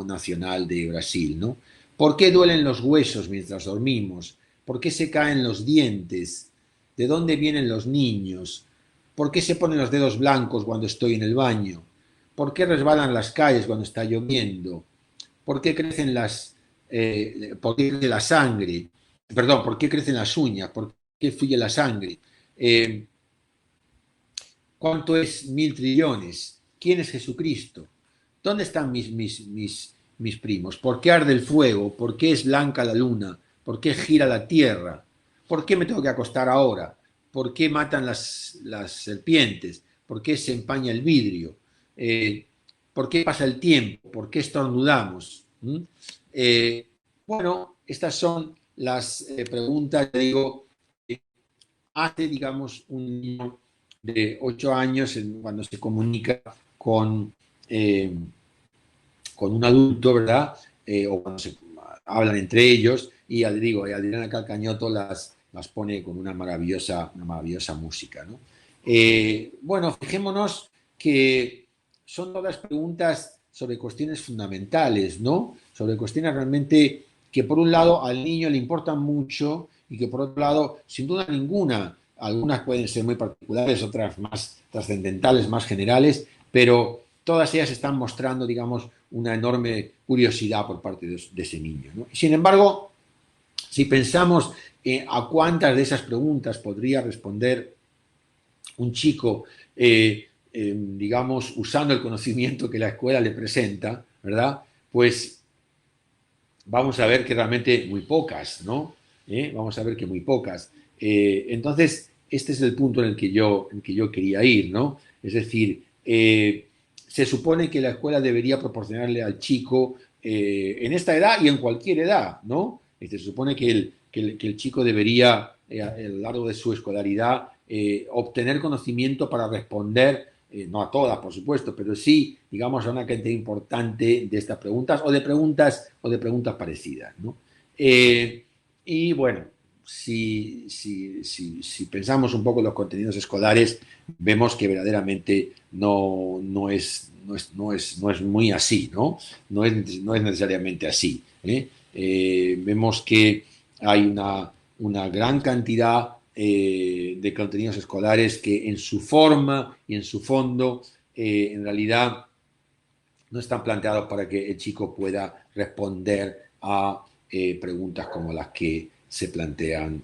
nacional de Brasil, ¿no? ¿Por qué duelen los huesos mientras dormimos? ¿Por qué se caen los dientes? ¿De dónde vienen los niños? ¿Por qué se ponen los dedos blancos cuando estoy en el baño? ¿Por qué resbalan las calles cuando está lloviendo? ¿Por qué crecen por qué crece la sangre? Perdón, ¿por qué crecen las uñas? ¿Por qué fluye la sangre? Eh, ¿Cuánto es 1.000 trillones? ¿Quién es Jesucristo? ¿Dónde están mis primos? ¿Por qué arde el fuego? ¿Por qué es blanca la luna? ¿Por qué gira la tierra? ¿Por qué me tengo que acostar ahora? ¿Por qué matan las serpientes? ¿Por qué se empaña el vidrio? Eh, ¿Por qué pasa el tiempo? ¿Por qué estornudamos? Eh, bueno, estas son las preguntas, digo, que hace, digamos, un niño de 8 años cuando se comunica con, eh, con un adulto, ¿verdad? O cuando se hablan entre ellos, y digo, Adriana Calcañoto las pone con una maravillosa música, ¿no? Bueno, fijémonos que son todas preguntas sobre cuestiones fundamentales, ¿no? Sobre cuestiones realmente que por un lado al niño le importan mucho y que por otro lado, sin duda ninguna, algunas pueden ser muy particulares, otras más trascendentales, más generales, pero todas ellas están mostrando, digamos, una enorme curiosidad por parte de ese niño, ¿no? Sin embargo, si pensamos a cuántas de esas preguntas podría responder un chico, digamos, usando el conocimiento que la escuela le presenta, ¿verdad? Pues vamos a ver que realmente muy pocas, ¿no? Vamos a ver que muy pocas. Entonces, este es el punto en el que yo quería ir, ¿no? Es decir, se supone que la escuela debería proporcionarle al chico en esta edad y en cualquier edad, ¿no? Se supone que el chico debería, a lo largo de su escolaridad, obtener conocimiento para responder, no a todas, por supuesto, pero sí, digamos, a una cantidad importante de estas preguntas o de preguntas parecidas, ¿no? Y bueno, si pensamos un poco en los contenidos escolares, vemos que verdaderamente no es muy así, ¿no? No es necesariamente así, ¿eh? Vemos que hay una gran cantidad de contenidos escolares que en su forma y en su fondo, en realidad no están planteados para que el chico pueda responder a preguntas como las que se plantean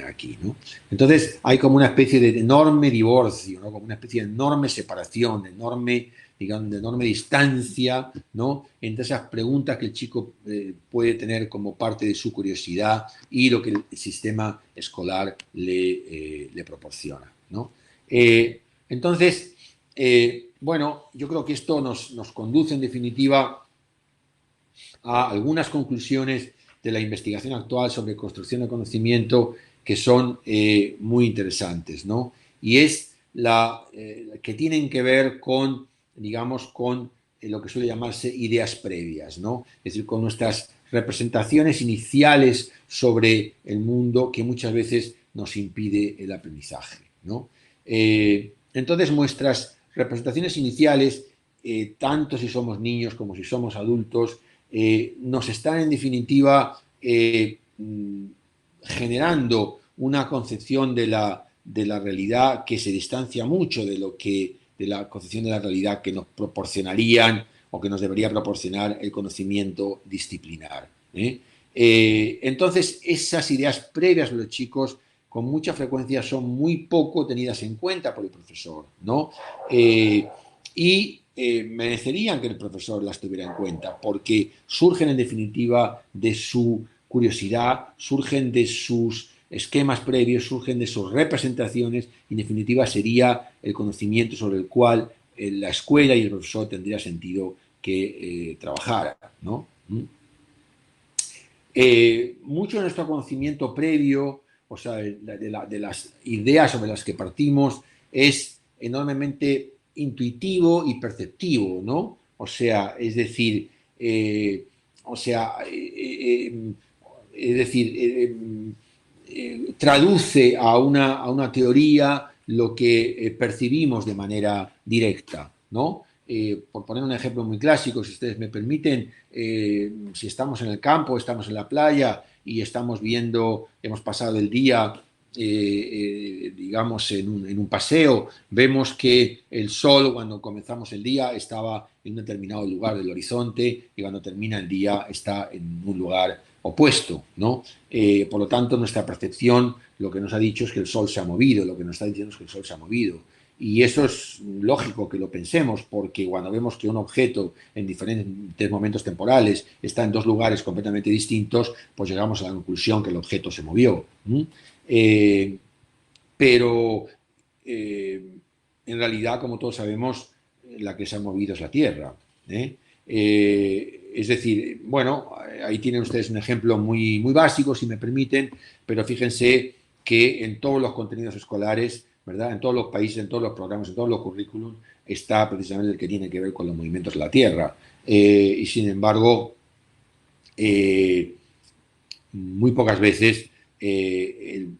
aquí, ¿no? Entonces hay como una especie de enorme divorcio, ¿no? Como una especie de enorme separación, digamos, de enorme distancia, ¿no? Entre esas preguntas que el chico puede tener como parte de su curiosidad y lo que el sistema escolar le proporciona, ¿no? Entonces, bueno, yo creo que esto nos conduce en definitiva a algunas conclusiones de la investigación actual sobre construcción de conocimiento que son muy interesantes, ¿no? Y es que tienen que ver con, digamos, con lo que suele llamarse ideas previas, ¿no? Es decir, con nuestras representaciones iniciales sobre el mundo que muchas veces nos impide el aprendizaje, ¿no? Entonces, nuestras representaciones iniciales, tanto si somos niños como si somos adultos, nos están en definitiva generando una concepción de la realidad que se distancia mucho de la concepción de la realidad que nos proporcionarían o que nos debería proporcionar el conocimiento disciplinar. Entonces, esas ideas previas de los chicos con mucha frecuencia son muy poco tenidas en cuenta por el profesor, ¿no? Merecerían que el profesor las tuviera en cuenta, porque surgen en definitiva de su curiosidad, surgen de sus esquemas previos, surgen de sus representaciones, y en definitiva sería el conocimiento sobre el cual la escuela y el profesor tendría sentido que trabajara, ¿no? Mucho de nuestro conocimiento previo, o sea, de las ideas sobre las que partimos, es enormemente intuitivo y perceptivo, ¿no? O sea, es decir, traduce a una teoría lo que percibimos de manera directa, ¿no? Por poner un ejemplo muy clásico, si ustedes me permiten, si estamos en el campo, estamos en la playa y estamos viendo, hemos pasado el día, digamos, en un paseo, vemos que el sol, cuando comenzamos el día, estaba en un determinado lugar del horizonte y cuando termina el día está en un lugar opuesto, ¿no? Por lo tanto, nuestra percepción lo que nos ha dicho es que el sol se ha movido, lo que nos está diciendo es que el sol se ha movido. Y eso es lógico que lo pensemos, porque cuando vemos que un objeto en diferentes momentos temporales está en dos lugares completamente distintos, pues llegamos a la conclusión que el objeto se movió. Eh, pero en realidad, como todos sabemos, la que se ha movido es la Tierra. Es decir, bueno, ahí tienen ustedes un ejemplo muy, muy básico, si me permiten, pero fíjense que en todos los contenidos escolares, ¿verdad? En todos los países, en todos los programas, en todos los currículums, está precisamente el que tiene que ver con los movimientos de la Tierra. Y sin embargo, eh, muy pocas veces el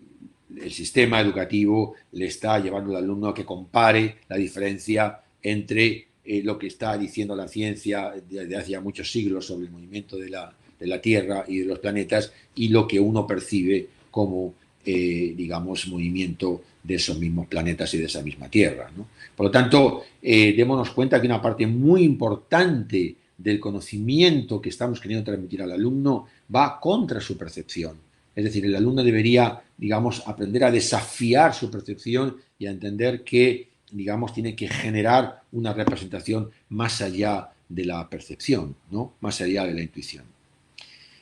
sistema educativo le está llevando al alumno a que compare la diferencia entre lo que está diciendo la ciencia desde hace ya muchos siglos sobre el movimiento de la Tierra y de los planetas y lo que uno percibe como, digamos, movimiento de esos mismos planetas y de esa misma Tierra, ¿no? Por lo tanto, démonos cuenta que una parte muy importante del conocimiento que estamos queriendo transmitir al alumno va contra su percepción. Es decir, el alumno debería, digamos, aprender a desafiar su percepción y a entender que, digamos, tiene que generar una representación más allá de la percepción, ¿no? Más allá de la intuición.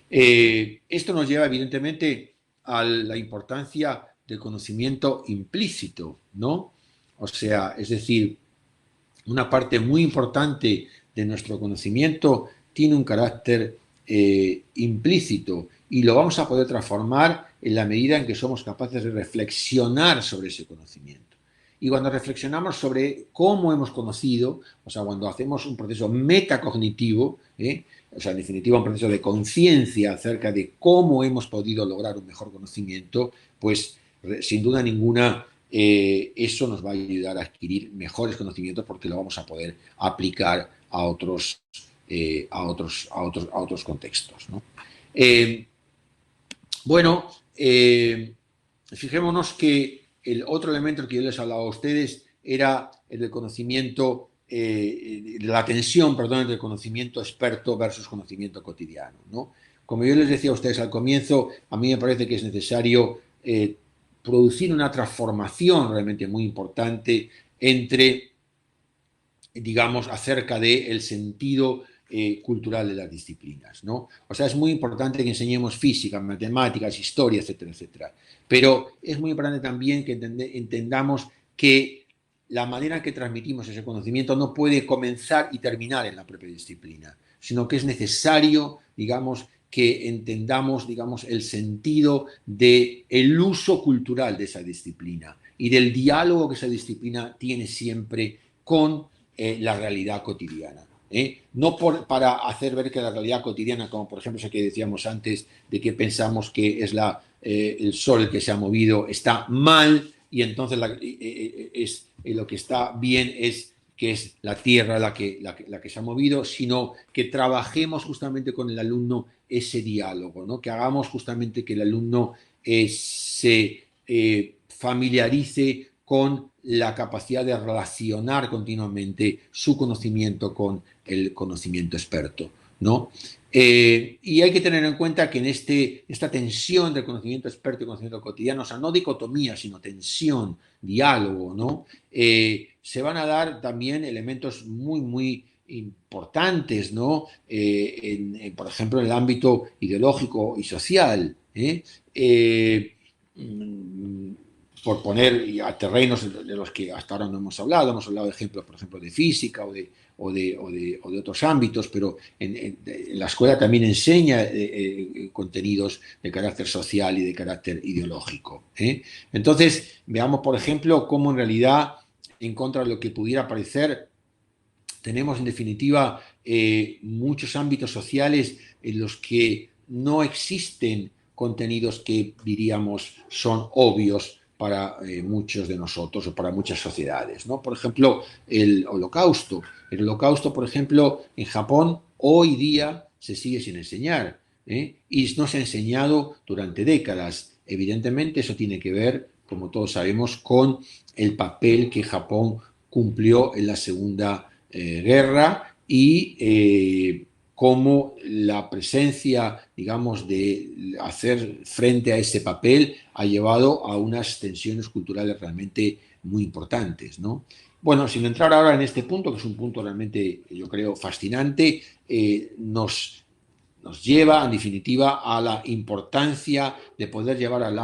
Esto nos lleva, evidentemente, a la importancia del conocimiento implícito, ¿no? O sea, es decir, una parte muy importante de nuestro conocimiento tiene un carácter implícito y lo vamos a poder transformar en la medida en que somos capaces de reflexionar sobre ese conocimiento. Y cuando reflexionamos sobre cómo hemos conocido, o sea, cuando hacemos un proceso metacognitivo, o sea, en definitiva, un proceso de conciencia acerca de cómo hemos podido lograr un mejor conocimiento, pues sin duda ninguna eso nos va a ayudar a adquirir mejores conocimientos porque lo vamos a poder aplicar a otros contextos, ¿no? Bueno, fijémonos que el otro elemento que yo les hablaba a ustedes era el del conocimiento, la tensión, perdón, entre el conocimiento experto versus conocimiento cotidiano, ¿no? Como yo les decía a ustedes al comienzo, a mí me parece que es necesario producir una transformación realmente muy importante entre, digamos, acerca del sentido cultural de las disciplinas, ¿no? O sea, es muy importante que enseñemos física, matemáticas, historia, etcétera, etcétera. Pero es muy importante también que entendamos que la manera en que transmitimos ese conocimiento no puede comenzar y terminar en la propia disciplina, sino que es necesario, digamos, que entendamos, digamos, el sentido del uso cultural de esa disciplina y del diálogo que esa disciplina tiene siempre con la realidad cotidiana. No para hacer ver que la realidad cotidiana, como por ejemplo eso que decíamos antes, de que pensamos que es el sol el que se ha movido, está mal y entonces lo que está bien es que es la Tierra la que se ha movido, sino que trabajemos justamente con el alumno ese diálogo, ¿no? Que hagamos justamente que el alumno se familiarice con la capacidad de relacionar continuamente su conocimiento con el conocimiento experto, ¿no? Y hay que tener en cuenta que en esta tensión del conocimiento experto y conocimiento cotidiano, o sea, no dicotomía, sino tensión, diálogo, ¿no? Se van a dar también elementos muy, muy importantes, ¿no? Por ejemplo, en el ámbito ideológico y social, ¿eh? Eh, por poner a terrenos de los que hasta ahora no hemos hablado de ejemplos, por ejemplo, de física o de otros ámbitos, pero en la escuela también enseña contenidos de carácter social y de carácter ideológico. Entonces, veamos, por ejemplo, cómo en realidad, en contra de lo que pudiera parecer, tenemos en definitiva muchos ámbitos sociales en los que no existen contenidos que diríamos son obvios para muchos de nosotros o para muchas sociedades, ¿no? Por ejemplo, el holocausto. El holocausto, por ejemplo, en Japón hoy día se sigue sin enseñar, y no se ha enseñado durante décadas. Evidentemente eso tiene que ver, como todos sabemos, con el papel que Japón cumplió en la Segunda Guerra y cómo la presencia, digamos, de hacer frente a ese papel ha llevado a unas tensiones culturales realmente muy importantes, ¿no? Bueno, sin entrar ahora en este punto, que es un punto realmente, yo creo, fascinante, nos lleva, en definitiva, a la importancia de poder llevar al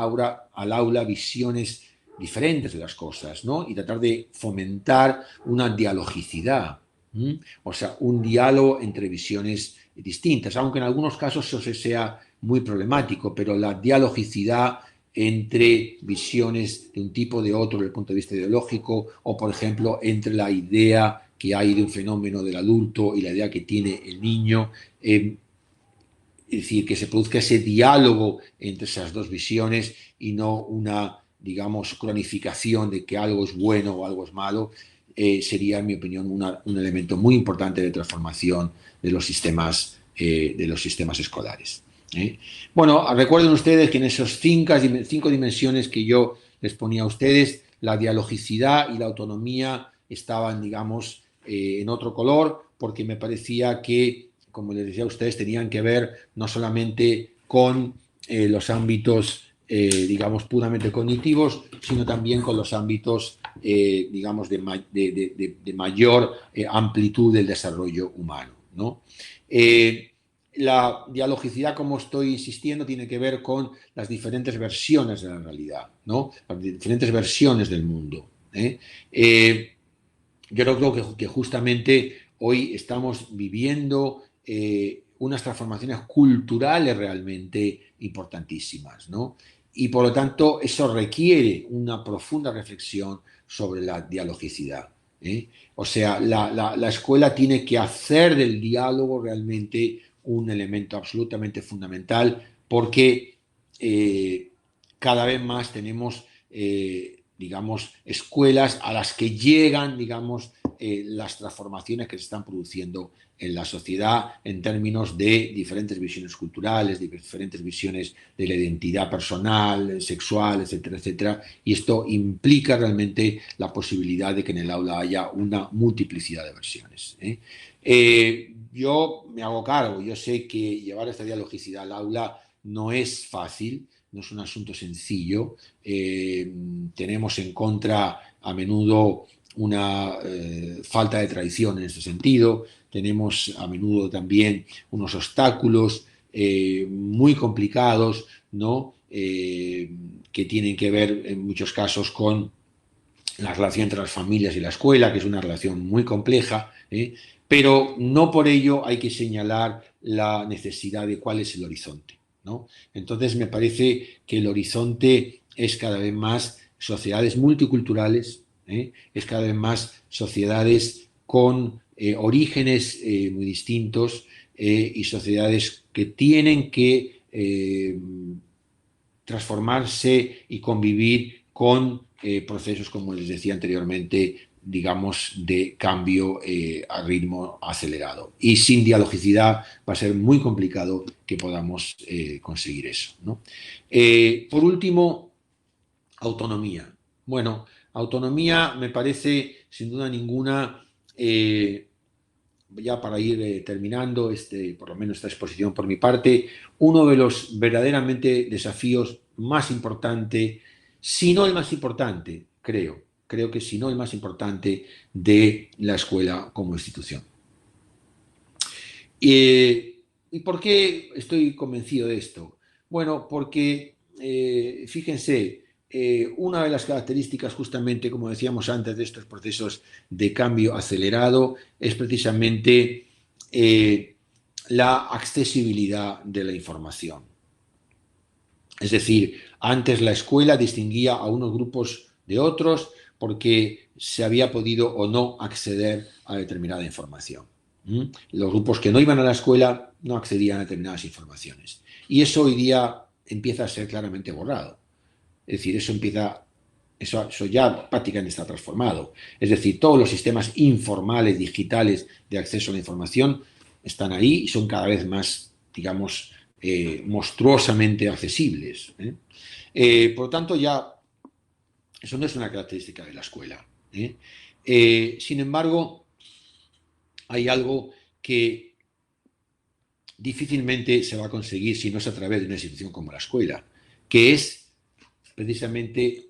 aula visiones diferentes de las cosas, ¿no? Y tratar de fomentar una dialogicidad, ¿m? O sea, un diálogo entre visiones distintas, aunque en algunos casos eso sea muy problemático, pero la dialogicidad entre visiones de un tipo o de otro desde el punto de vista ideológico, o por ejemplo, entre la idea que hay de un fenómeno del adulto y la idea que tiene el niño, es decir, que se produzca ese diálogo entre esas dos visiones y no una, digamos, cronificación de que algo es bueno o algo es malo, sería, en mi opinión, un elemento muy importante de transformación de los sistemas escolares. Bueno, recuerden ustedes que en esas cinco dimensiones que yo les ponía a ustedes, la dialogicidad y la autonomía estaban, digamos, en otro color, porque me parecía que, como les decía a ustedes, tenían que ver no solamente con los ámbitos, digamos, puramente cognitivos, sino también con los ámbitos, digamos, de mayor amplitud del desarrollo humano, ¿no? La dialogicidad, como estoy insistiendo, tiene que ver con las diferentes versiones de la realidad, ¿no? Las diferentes versiones del mundo. Yo creo que justamente hoy estamos viviendo unas transformaciones culturales realmente importantísimas, ¿no? Y por lo tanto eso requiere una profunda reflexión sobre la dialogicidad. O sea, la escuela tiene que hacer del diálogo realmente un elemento absolutamente fundamental porque eh, cada vez más tenemos, digamos, escuelas a las que llegan, digamos, las transformaciones que se están produciendo en la sociedad en términos de diferentes visiones culturales, de diferentes visiones de la identidad personal, sexual, etcétera, etcétera. Y esto implica realmente la posibilidad de que en el aula haya una multiplicidad de versiones. Yo me hago cargo, yo sé que llevar esta dialogicidad al aula no es fácil, no es un asunto sencillo. Tenemos en contra a menudo una falta de tradición en este sentido, tenemos a menudo también unos obstáculos muy complicados, ¿no? Que tienen que ver en muchos casos con la relación entre las familias y la escuela, que es una relación muy compleja, pero no por ello hay que señalar la necesidad de cuál es el horizonte, ¿no? Entonces me parece que el horizonte es cada vez más sociedades multiculturales, es cada vez más sociedades con orígenes muy distintos y sociedades que tienen que transformarse y convivir con procesos, como les decía anteriormente, digamos, de cambio a ritmo acelerado. Y sin dialogicidad va a ser muy complicado que podamos conseguir eso, ¿no? Por último, autonomía. Bueno, Autonomía me parece, sin duda ninguna, ya para ir terminando por lo menos esta exposición por mi parte, uno de los verdaderamente desafíos más importantes, si no el más importante, creo que si no el más importante de la escuela como institución. ¿Y por qué estoy convencido de esto? Bueno, porque fíjense, una de las características justamente, como decíamos antes, de estos procesos de cambio acelerado es precisamente la accesibilidad de la información. Es decir, antes la escuela distinguía a unos grupos de otros porque se había podido o no acceder a determinada información. Los grupos que no iban a la escuela no accedían a determinadas informaciones. Y eso hoy día empieza a ser claramente borrado. Es decir, eso ya prácticamente está transformado. Es decir, todos los sistemas informales, digitales de acceso a la información están ahí y son cada vez más, digamos, monstruosamente accesibles. Por lo tanto, ya eso no es una característica de la escuela. Sin embargo, hay algo que difícilmente se va a conseguir si no es a través de una institución como la escuela, que es precisamente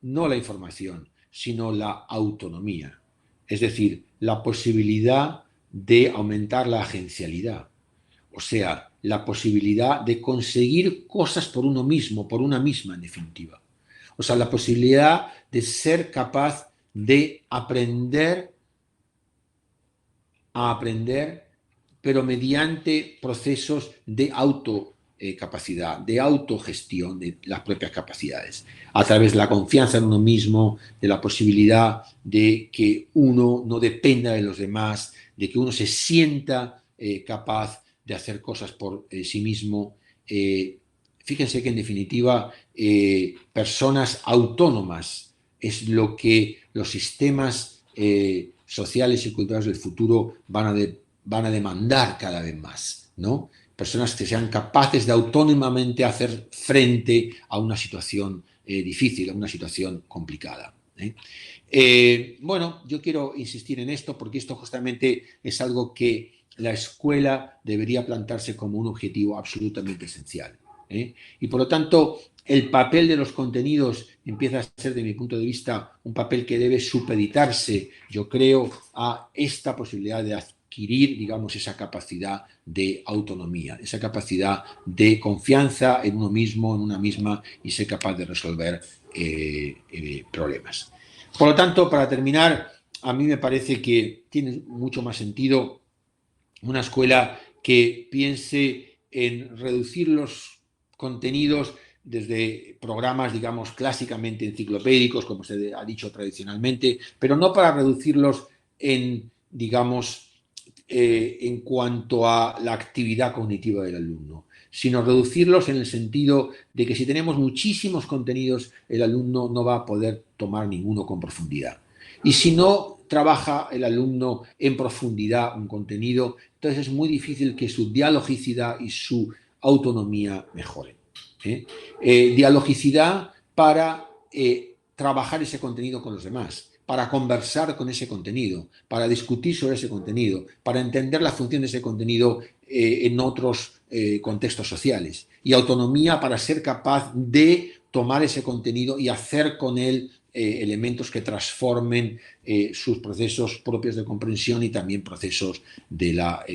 no la información, sino la autonomía. Es decir, la posibilidad de aumentar la agencialidad. O sea, la posibilidad de conseguir cosas por uno mismo, por una misma en definitiva. O sea, la posibilidad de ser capaz de aprender a aprender, pero mediante procesos de autocapacidad, de autogestión de las propias capacidades, a través de la confianza en uno mismo, de la posibilidad de que uno no dependa de los demás, de que uno se sienta capaz de hacer cosas por sí mismo. Fíjense que en definitiva personas autónomas es lo que los sistemas sociales y culturales del futuro van a demandar cada vez más, ¿no? Personas que sean capaces de autónomamente hacer frente a una situación difícil, a una situación complicada. Bueno, yo quiero insistir en esto porque esto justamente es algo que la escuela debería plantarse como un objetivo absolutamente esencial. Y por lo tanto, el papel de los contenidos empieza a ser, de mi punto de vista, un papel que debe supeditarse, yo creo, a esta posibilidad de adquirir, digamos, esa capacidad de autonomía, esa capacidad de confianza en uno mismo, en una misma, y ser capaz de resolver problemas. Por lo tanto, para terminar, a mí me parece que tiene mucho más sentido una escuela que piense en reducir los contenidos desde programas, digamos, clásicamente enciclopédicos, como se ha dicho tradicionalmente, pero no para reducirlos en, digamos, en cuanto a la actividad cognitiva del alumno, sino reducirlos en el sentido de que si tenemos muchísimos contenidos, el alumno no va a poder tomar ninguno con profundidad. Y si no trabaja el alumno en profundidad un contenido, entonces es muy difícil que su dialogicidad y su autonomía mejoren. Dialogicidad para trabajar ese contenido con los demás, para conversar con ese contenido, para discutir sobre ese contenido, para entender la función de ese contenido en otros contextos sociales. Y autonomía para ser capaz de tomar ese contenido y hacer con él elementos que transformen sus procesos propios de comprensión y también procesos de la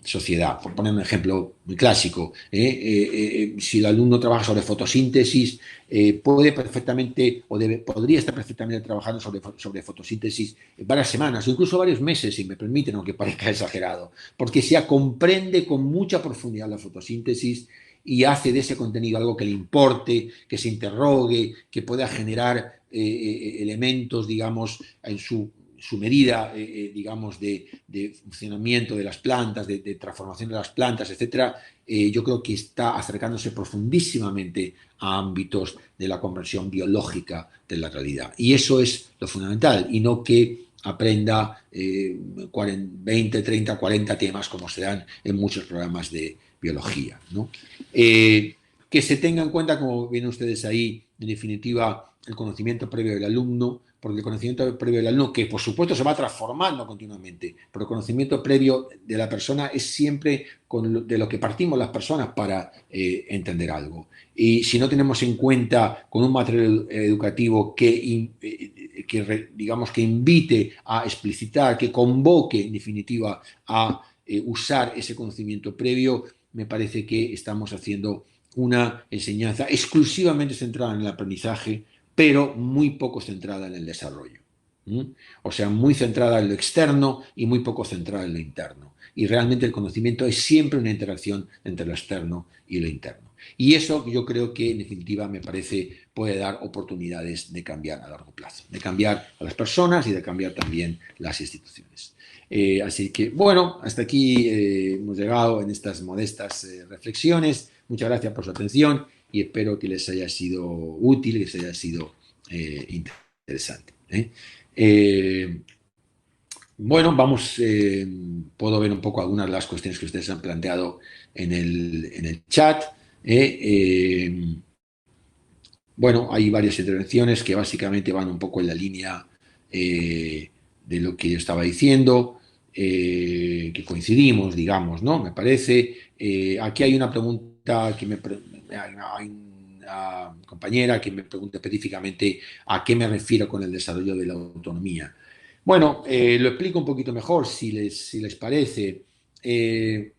sociedad. Por poner un ejemplo muy clásico, si el alumno trabaja sobre fotosíntesis, puede perfectamente podría estar perfectamente trabajando sobre fotosíntesis varias semanas o incluso varios meses, si me permiten, aunque parezca exagerado, porque se comprende con mucha profundidad la fotosíntesis y hace de ese contenido algo que le importe, que se interrogue, que pueda generar elementos, digamos, en su medida, digamos, de funcionamiento de las plantas, de transformación de las plantas, etcétera, yo creo que está acercándose profundísimamente a ámbitos de la comprensión biológica de la realidad. Y eso es lo fundamental, y no que aprenda 20, 30, 40 temas como se dan en muchos programas de biología, ¿no? Que se tenga en cuenta, como ven ustedes ahí, en definitiva, el conocimiento previo del alumno, porque el conocimiento previo del alumno, que por supuesto se va transformando continuamente, pero el conocimiento previo de la persona es siempre de lo que partimos las personas para entender algo. Y si no tenemos en cuenta con un material educativo digamos, que invite a explicitar, que convoque en definitiva a usar ese conocimiento previo, me parece que estamos haciendo una enseñanza exclusivamente centrada en el aprendizaje, pero muy poco centrada en el desarrollo. O sea, muy centrada en lo externo y muy poco centrada en lo interno. Y realmente el conocimiento es siempre una interacción entre lo externo y lo interno. Y eso yo creo que en definitiva me parece puede dar oportunidades de cambiar a largo plazo, de cambiar a las personas y de cambiar también las instituciones. Así que bueno, hasta aquí hemos llegado en estas modestas reflexiones. Muchas gracias por su atención y espero que les haya sido útil, que les haya sido interesante. Bueno, puedo ver un poco algunas de las cuestiones que ustedes han planteado en el chat. Bueno, hay varias intervenciones que básicamente van un poco en la línea de lo que yo estaba diciendo, que coincidimos, digamos, ¿no? Me parece. Aquí hay una pregunta hay una compañera que me pregunta específicamente a qué me refiero con el desarrollo de la autonomía. Bueno, lo explico un poquito mejor si les parece. Eh,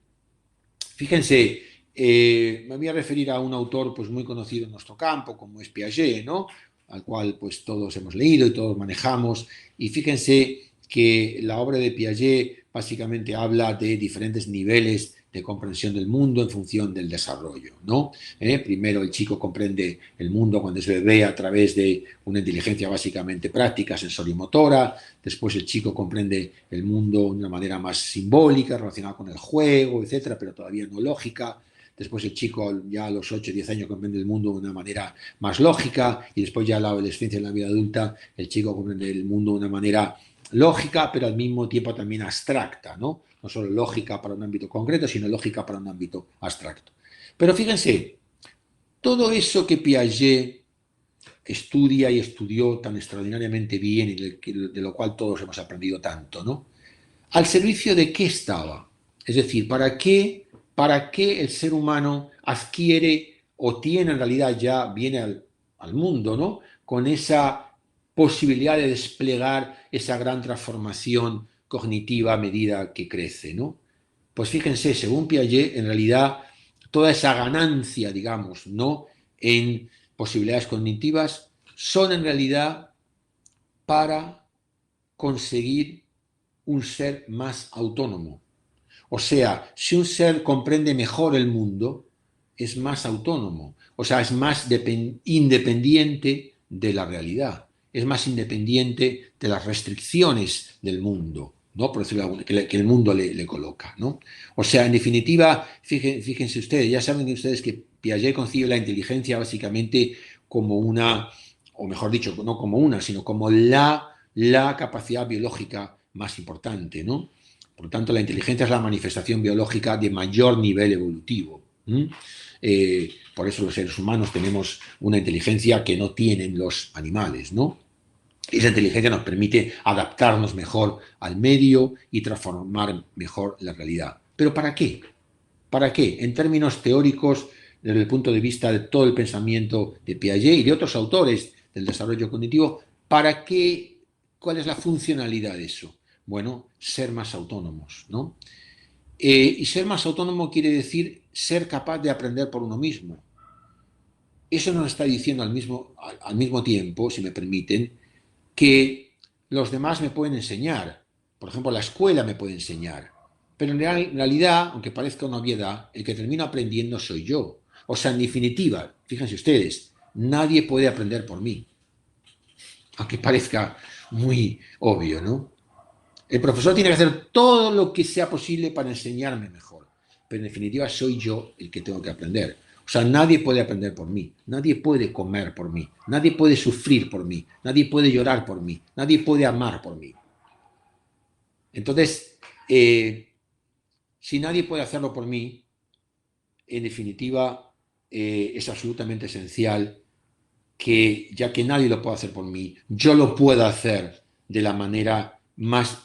Fíjense, me voy a referir a un autor pues, muy conocido en nuestro campo, como es Piaget, ¿no? Al cual pues, todos hemos leído y todos manejamos. Y fíjense que la obra de Piaget básicamente habla de diferentes niveles de comprensión del mundo en función del desarrollo, ¿no? Primero el chico comprende el mundo cuando es bebé a través de una inteligencia básicamente práctica, sensorimotora. Después el chico comprende el mundo de una manera más simbólica, relacionada con el juego, etcétera, pero todavía no lógica. Después el chico ya a los 8 o 10 años comprende el mundo de una manera más lógica y después ya en la adolescencia, en la vida adulta, el chico comprende el mundo de una manera lógica, pero al mismo tiempo también abstracta, ¿no? No solo lógica para un ámbito concreto, sino lógica para un ámbito abstracto. Pero fíjense, todo eso que Piaget estudia y estudió tan extraordinariamente bien y de lo cual todos hemos aprendido tanto, ¿no? ¿Al servicio de qué estaba? Es decir, ¿para qué el ser humano adquiere o tiene en realidad ya, viene al mundo, ¿no? Con esa posibilidad de desplegar esa gran transformación cognitiva a medida que crece, ¿no? Pues fíjense, según Piaget, en realidad toda esa ganancia, digamos, ¿no? En posibilidades cognitivas son en realidad para conseguir un ser más autónomo. O sea, si un ser comprende mejor el mundo, es más autónomo. O sea, es más independiente de la realidad. Es más independiente de las restricciones del mundo, ¿no? Por decirlo, que el mundo le coloca, ¿no? O sea, en definitiva, fíjense ustedes, ya saben ustedes que Piaget concibe la inteligencia básicamente como una, o mejor dicho, no como una, sino como la capacidad biológica más importante, ¿no? Por lo tanto, la inteligencia es la manifestación biológica de mayor nivel evolutivo. Por eso los seres humanos tenemos una inteligencia que no tienen los animales, ¿no? Esa inteligencia nos permite adaptarnos mejor al medio y transformar mejor la realidad. ¿Pero para qué? ¿Para qué? En términos teóricos, desde el punto de vista de todo el pensamiento de Piaget y de otros autores del desarrollo cognitivo, ¿para qué? ¿Cuál es la funcionalidad de eso? Bueno, ser más autónomos, ¿no? Y ser más autónomo quiere decir ser capaz de aprender por uno mismo. Eso nos está diciendo al mismo tiempo, si me permiten, que los demás me pueden enseñar. Por ejemplo, la escuela me puede enseñar. Pero en realidad, aunque parezca una obviedad, el que termino aprendiendo soy yo. O sea, en definitiva, fíjense ustedes, nadie puede aprender por mí. Aunque parezca muy obvio, ¿no? El profesor tiene que hacer todo lo que sea posible para enseñarme mejor. Pero en definitiva soy yo el que tengo que aprender. O sea, nadie puede aprender por mí, nadie puede comer por mí, nadie puede sufrir por mí, nadie puede llorar por mí, nadie puede amar por mí. Entonces, si nadie puede hacerlo por mí, en definitiva, es absolutamente esencial que, ya que nadie lo puede hacer por mí, yo lo puedo hacer de la manera más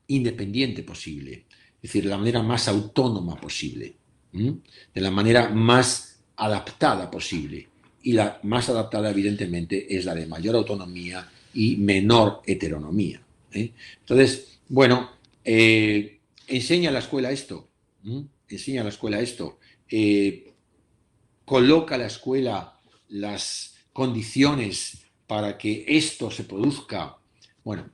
independiente posible, es decir, de la manera más autónoma posible, ¿m? De la manera más adaptada posible. Y la más adaptada, evidentemente, es la de mayor autonomía y menor heteronomía. ¿Eh? Entonces, bueno, enseña a la escuela esto, ¿m? Enseña a la escuela esto, coloca a la escuela las condiciones para que esto se produzca. Bueno,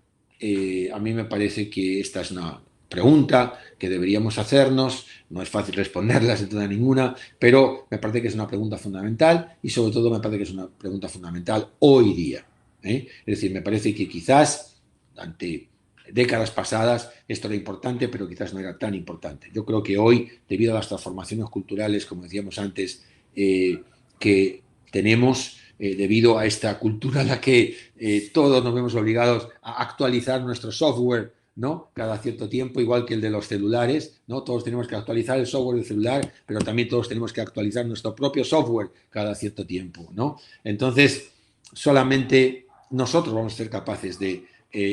a mí me parece que esta es una pregunta que deberíamos hacernos. No es fácil responderla sin duda ninguna, pero me parece que es una pregunta fundamental y sobre todo me parece que es una pregunta fundamental hoy día. ¿Eh? Es decir, me parece que quizás ante décadas pasadas esto era importante, pero quizás no era tan importante. Yo creo que hoy, debido a las transformaciones culturales, como decíamos antes, que tenemos debido a esta cultura en la que todos nos vemos obligados a actualizar nuestro software, ¿no? Cada cierto tiempo, igual que el de los celulares, ¿no? Todos tenemos que actualizar el software del celular, pero también todos tenemos que actualizar nuestro propio software cada cierto tiempo, ¿no? Entonces, solamente nosotros vamos a ser capaces de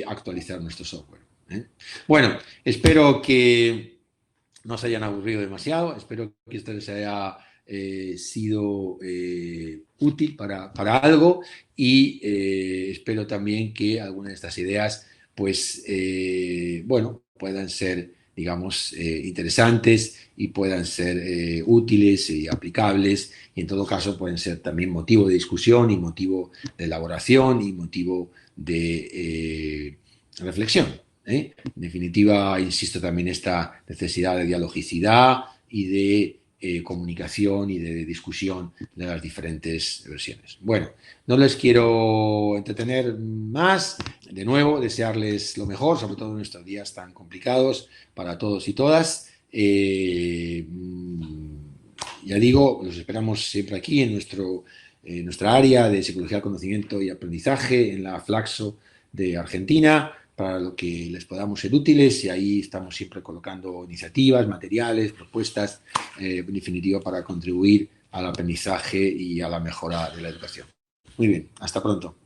actualizar nuestro software. ¿Eh? Bueno, espero que no se hayan aburrido demasiado, espero que esto les haya sido útil para algo y espero también que algunas de estas ideas, pues, bueno, puedan ser, digamos, interesantes y puedan ser útiles y aplicables y en todo caso pueden ser también motivo de discusión y motivo de elaboración y motivo de reflexión. ¿Eh? En definitiva, insisto también esta necesidad de dialogicidad y de comunicación y de discusión de las diferentes versiones. Bueno, no les quiero entretener más. De nuevo, desearles lo mejor, sobre todo en estos días tan complicados para todos y todas. Ya digo, los esperamos siempre aquí en nuestra área de psicología del conocimiento y aprendizaje en la Flaxo de Argentina para lo que les podamos ser útiles y ahí estamos siempre colocando iniciativas, materiales, propuestas, en definitiva, para contribuir al aprendizaje y a la mejora de la educación. Muy bien, hasta pronto.